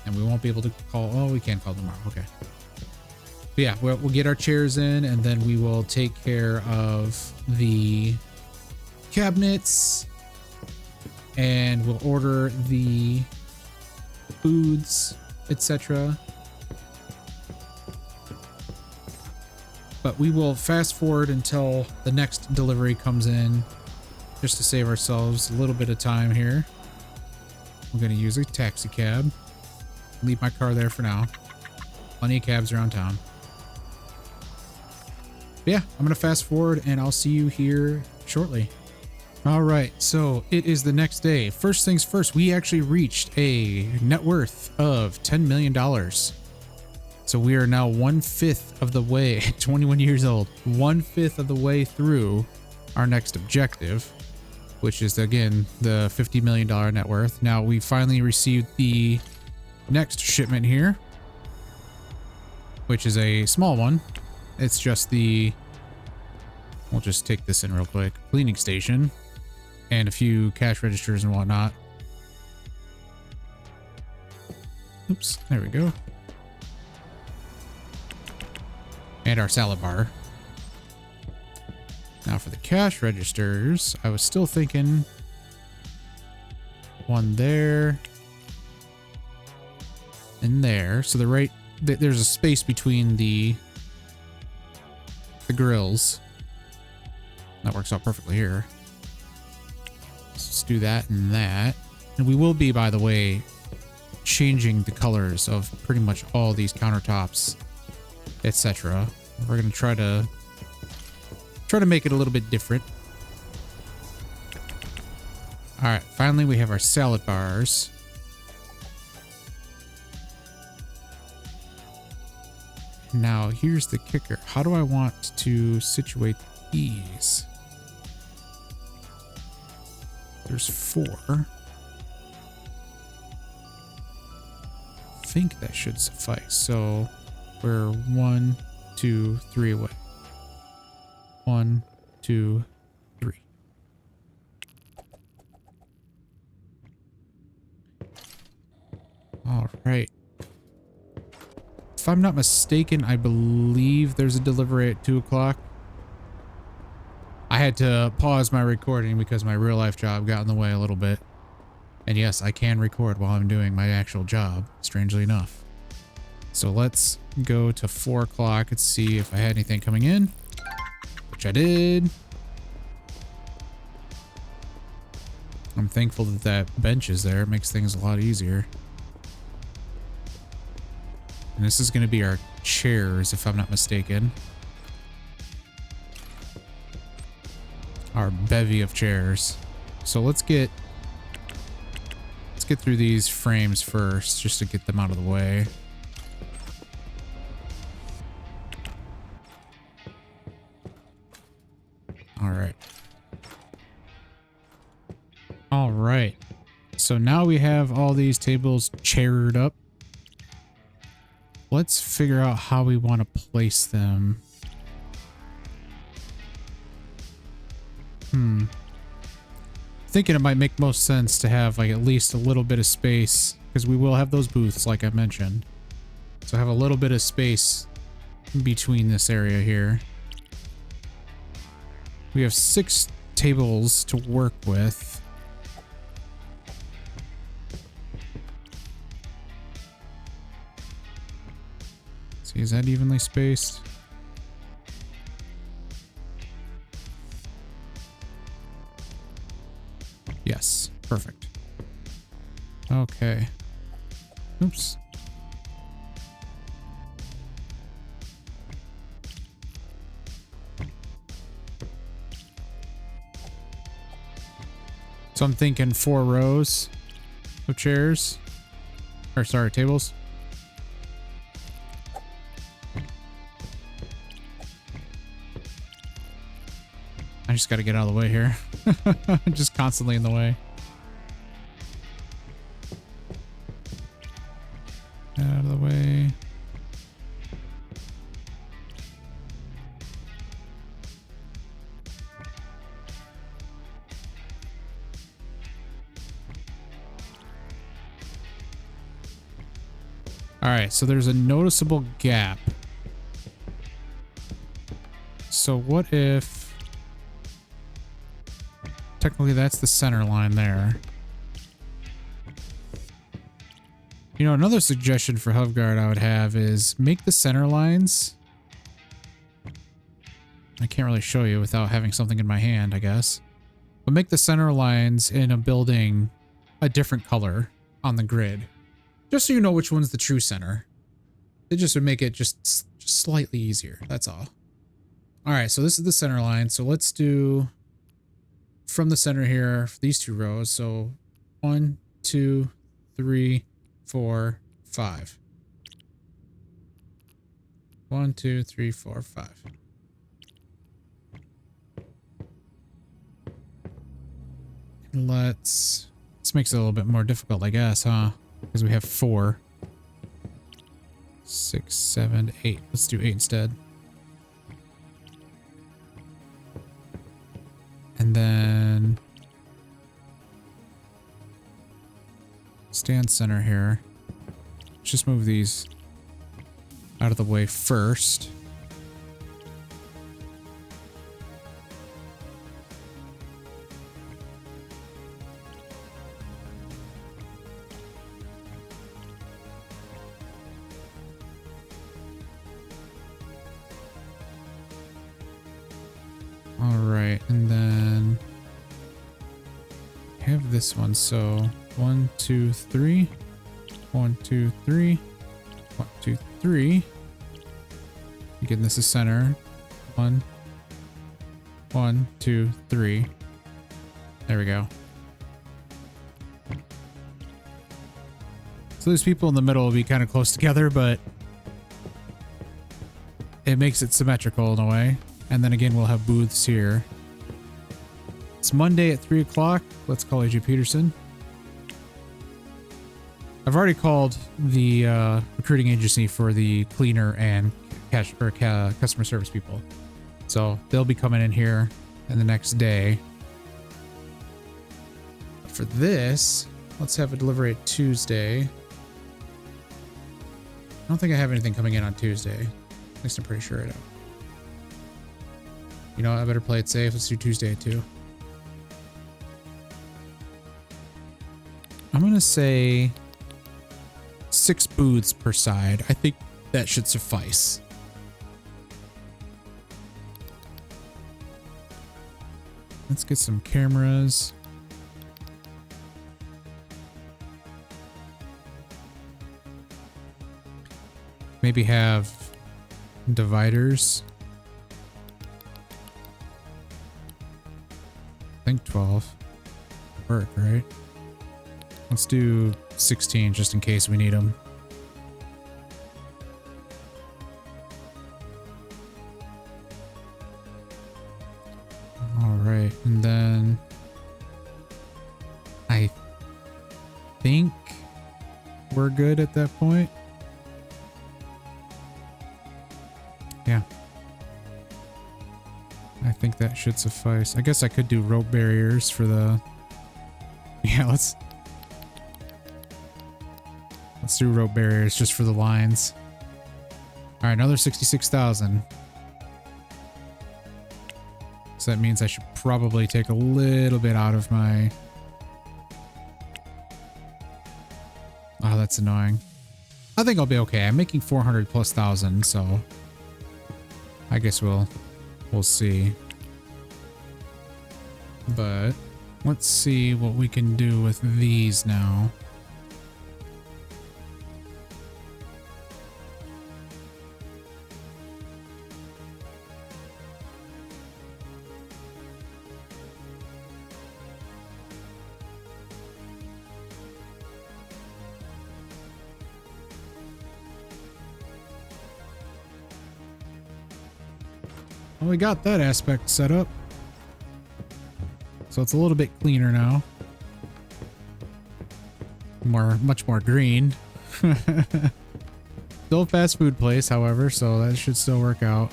And we won't be able to call... Oh, we can call tomorrow. Okay. But yeah, we'll get our chairs in, and then we will take care of the cabinets, and we'll order the foods, etc. But we will fast forward until the next delivery comes in, just to save ourselves a little bit of time here. I'm going to use a taxi cab. Leave my car there for now. Plenty of cabs around town. But yeah, I'm going to fast forward and I'll see you here shortly. All right, so it is the next day. First things first, we actually reached a net worth of $10 million. So we are now 1/5 of the way, 21 years old, 1/5 of the way through our next objective, which is again, the $50 million net worth. Now we finally received the next shipment here, which is a small one. It's just the, we'll just take this in real quick, cleaning station and a few cash registers and whatnot. Oops, there we go. And our salad bar. Now for the cash registers, I was still thinking one there and there. So there's a space between the grills. That works out perfectly here. Let's do that and that. And we will be, by the way, changing the colors of pretty much all these countertops, etc. We're going to try to make it a little bit different. All right, finally we have our salad bars. Now here's the kicker. How do I want to situate these? There's 4. I think that should suffice. So we're 1, 2, 3 away. 1, 2, 3. All right. If I'm not mistaken, I believe there's a delivery at 2 o'clock. I had to pause my recording because my real life job got in the way a little bit. And yes, I can record while I'm doing my actual job, strangely enough. So let's go to 4 o'clock and see if I had anything coming in, which I did. I'm thankful that that bench is there. It makes things a lot easier. And this is going to be our chairs, if I'm not mistaken. Our bevy of chairs. So let's get through these frames first, just to get them out of the way. All right. All right. So now we have all these tables chaired up. Let's figure out how we want to place them. Thinking it might make most sense to have like at least a little bit of space, because we will have those booths like I mentioned. So have a little bit of space between this area here. We have 6 tables to work with. See, is that evenly spaced? Yes, perfect. Okay. Oops. So I'm thinking 4 rows of chairs. Or sorry, tables. I just got to get out of the way here. Just constantly in the way. Get out of the way. All right, so there's a noticeable gap. So what if... Technically, that's the center line there. You know, another suggestion for HoveGuard I would have is make the center lines... I can't really show you without having something in my hand, I guess. But make the center lines in a building a different color on the grid. Just so you know which one's the true center. It just would make it just slightly easier, that's all. Alright, so this is the center line. So let's do from the center here, these 2 rows. So 1, 2, 3, 4, 5. 1, 2, 3, 4, 5. And this makes it a little bit more difficult, I guess, huh? Because we have 4. 6, 7, 8. Let's do 8 instead. And then stand center here. Let's just move these out of the way first. Alright, and then I have this one, so 1, 2, 3, 1, 2, 3, 1, 2, 3. Again, this is center. 1, 1, 2, 3. There we go. So those people in the middle will be kind of close together, but it makes it symmetrical in a way. And then again, we'll have booths here. It's Monday at 3 o'clock. Let's call AJ Peterson. I've already called the recruiting agency for the cleaner and customer service people. So they'll be coming in here in the next day. For this, let's have a delivery at Tuesday. I don't think I have anything coming in on Tuesday. At least I'm pretty sure I don't. You know what? I better play it safe. Let's do Tuesday at 2. I'm going to say 6 booths per side. I think that should suffice. Let's get some cameras. Maybe have dividers. I think 12 work, right? Let's do 16 just in case we need them. All right, and then I think we're good at that point. Yeah. I think that should suffice. I guess I could do rope barriers for the... Yeah, let's do rope barriers just for the lines. All right, another 66,000. So that means I should probably take a little bit out of my... Oh, that's annoying. I think I'll be okay. I'm making 400 plus thousand, so I guess we'll see. But let's see what we can do with these now. Well, we got that aspect set up. So it's a little bit cleaner now. Much more green. Still a fast food place, however, so that should still work out.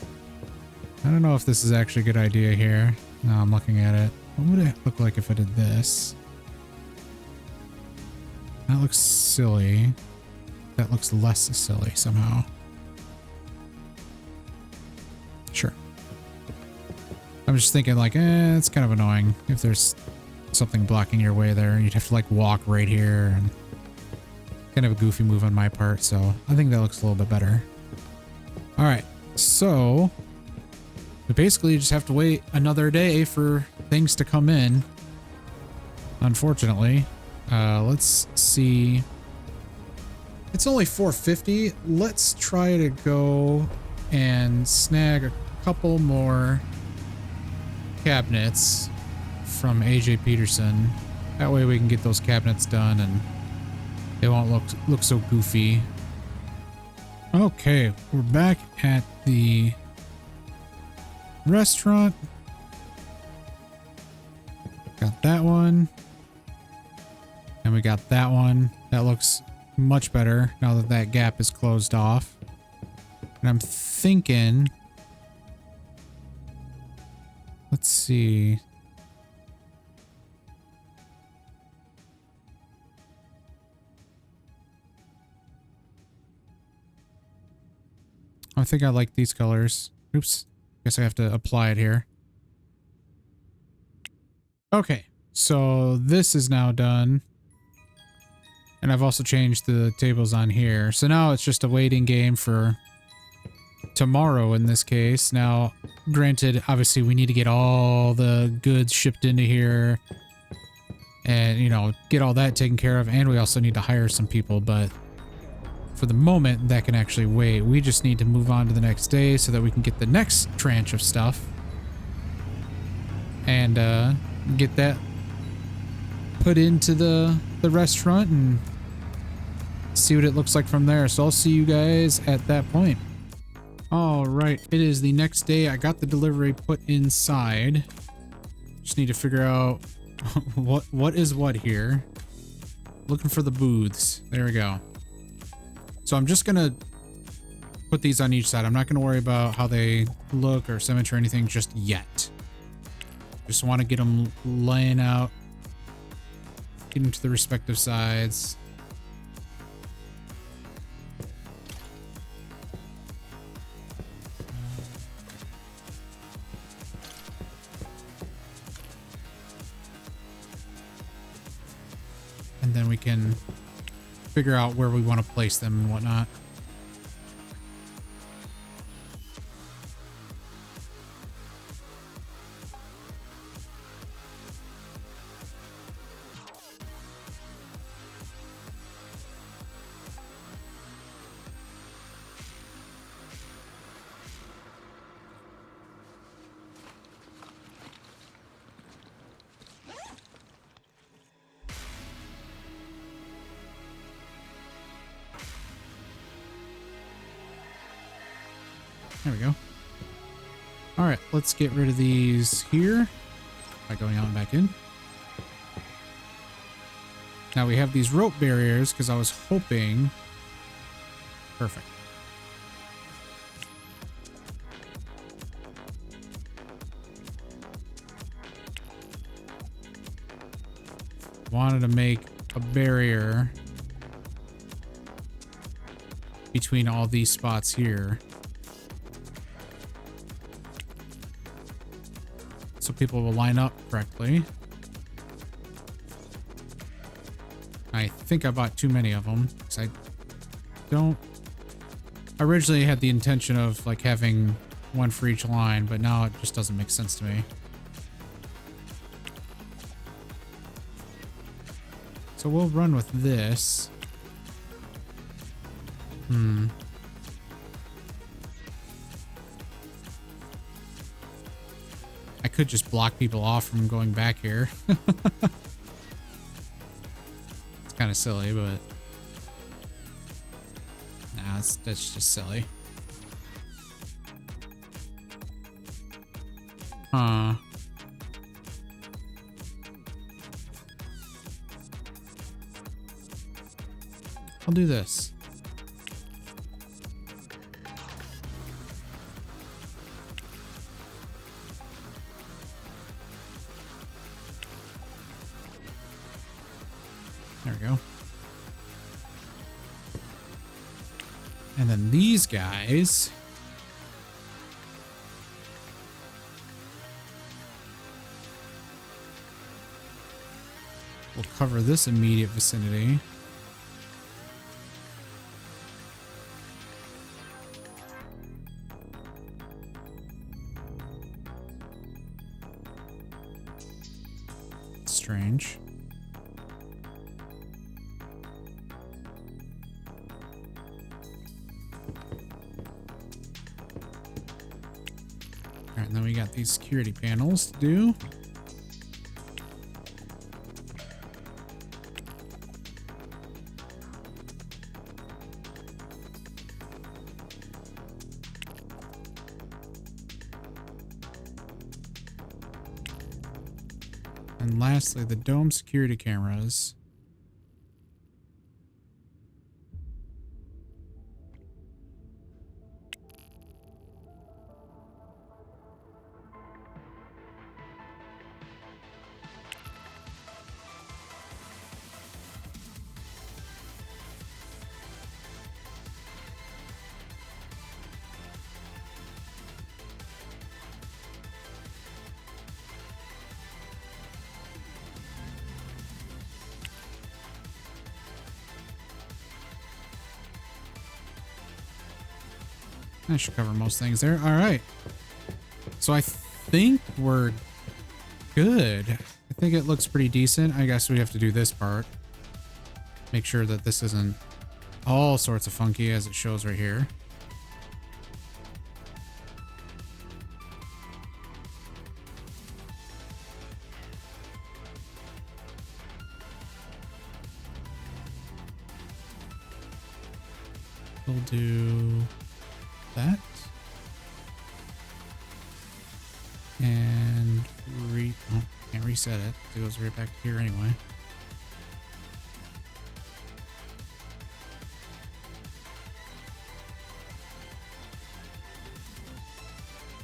I don't know if this is actually a good idea here. No, I'm looking at it. What would it look like if I did this? That looks silly. That looks less silly somehow. Sure. I'm just thinking like, it's kind of annoying if there's something blocking your way there. You'd have to like walk right here, and kind of a goofy move on my part, so I think that looks a little bit better. All right, so we basically just have to wait another day for things to come in. Unfortunately, let's see. It's only 4:50. Let's try to go and snag a couple more cabinets from AJ Peterson. That way we can get those cabinets done and they won't look so goofy. Okay, we're back at the restaurant. Got that one. And we got that one. That looks much better now that that gap is closed off. And I'm thinking, let's see. I think I like these colors. Oops. Guess I have to apply it here. Okay, so this is now done. And I've also changed the tables on here. So now it's just a waiting game for tomorrow in this case. Now, granted, obviously we need to get all the goods shipped into here and, you know, get all that taken care of. And we also need to hire some people, but for the moment, that can actually wait. We just need to move on to the next day so that we can get the next tranche of stuff and get that put into the restaurant and see what it looks like from there. So I'll see you guys at that point. All right, it is the next day. I got the delivery put inside. Just need to figure out what is what here. Looking for the booths. There we go. So I'm just gonna put these on each side. I'm not gonna worry about how they look or symmetry or anything just yet. Just want to get them laying out, get them to the respective sides. And then we can figure out where we want to place them and whatnot. There we go. All right, let's get rid of these here by going out and back in. Now we have these rope barriers because I was hoping... Perfect. Wanted to make a barrier between all these spots here, so people will line up correctly. I think I bought too many of them because I originally had the intention of like having one for each line, but now it just doesn't make sense to me. So we'll run with this. I could just block people off from going back here. It's kind of silly, but nah, that's just silly. Huh. I'll do this. There we go. And then these guys. We'll cover this immediate vicinity. Strange. All right, and then we got these security panels to do. And lastly, the dome security cameras. That should cover most things there. All right. So I think we're good. I think it looks pretty decent. I guess we have to do this part. Make sure that this isn't all sorts of funky as it shows right here. We'll do that. And can't reset it. It goes right back here anyway.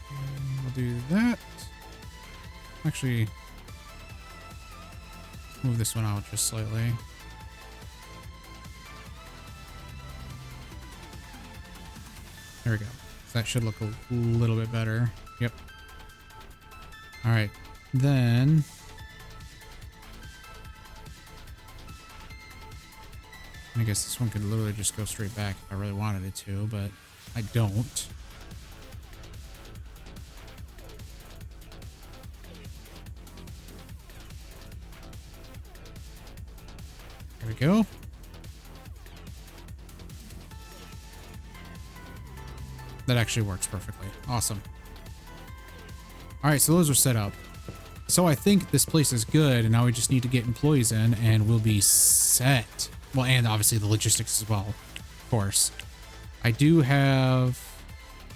And we'll do that. Actually, move this one out just slightly. There we go. So that should look a little bit better. Yep. All right. Then I guess this one could literally just go straight back if I really wanted it to, but I don't. There we go. That actually works perfectly. Awesome. All right, so those are set up. So I think this place is good, and now we just need to get employees in, and we'll be set. Well, and obviously the logistics as well, of course. I do have...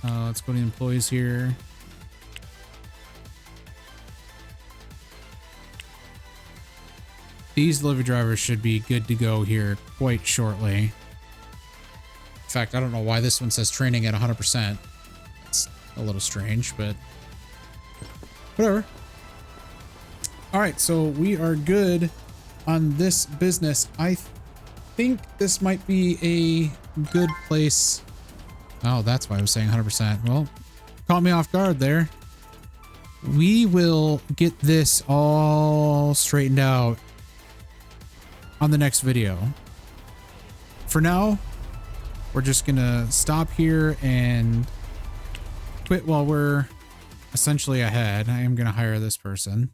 let's go to the employees here. These delivery drivers should be good to go here quite shortly. In fact, I don't know why this one says training at 100%. It's a little strange, but whatever. All right, so we are good on this business. I think this might be a good place. Oh, that's why I was saying 100%. Well, caught me off guard there. We will get this all straightened out on the next video. For now, we're just gonna stop here and quit while we're essentially ahead. I am gonna hire this person.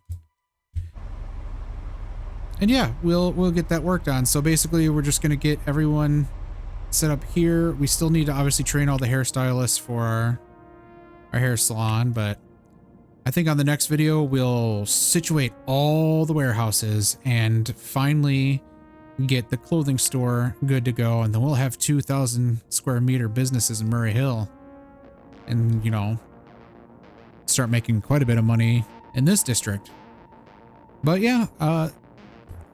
And yeah, we'll get that worked on. So basically we're just gonna get everyone set up here. We still need to obviously train all the hairstylists for our hair salon, but I think on the next video we'll situate all the warehouses and finally get the clothing store good to go, and then we'll have 2,000 square meter businesses in Murray Hill. And you know, start making quite a bit of money in this district. But yeah,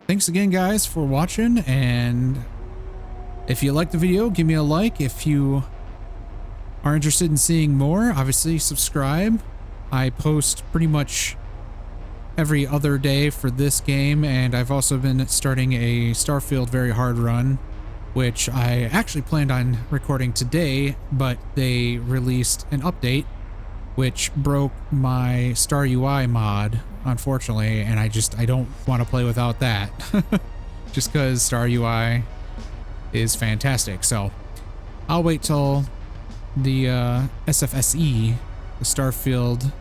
thanks again, guys, for watching. And if you liked the video, give me a like. If you are interested in seeing more, obviously subscribe. I post pretty much every other day for this game, and I've also been starting a Starfield Very Hard run, which I actually planned on recording today, but they released an update which broke my Star UI mod, unfortunately, and I don't want to play without that. Just because Star UI is fantastic. So I'll wait till the SFSE, the Starfield,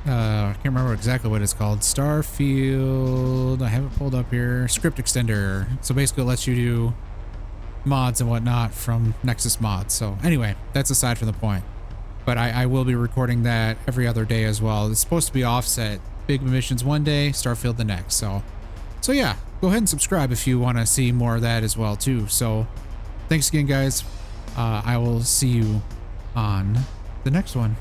I can't remember exactly what it's called. Starfield, I have it pulled up here. Script extender. So basically it lets you do mods and whatnot from Nexus Mods. So anyway, that's aside from the point. But I will be recording that every other day as well. It's supposed to be offset. Big missions one day, Starfield the next. So yeah, go ahead and subscribe if you want to see more of that as well too. So thanks again, guys. I will see you on the next one.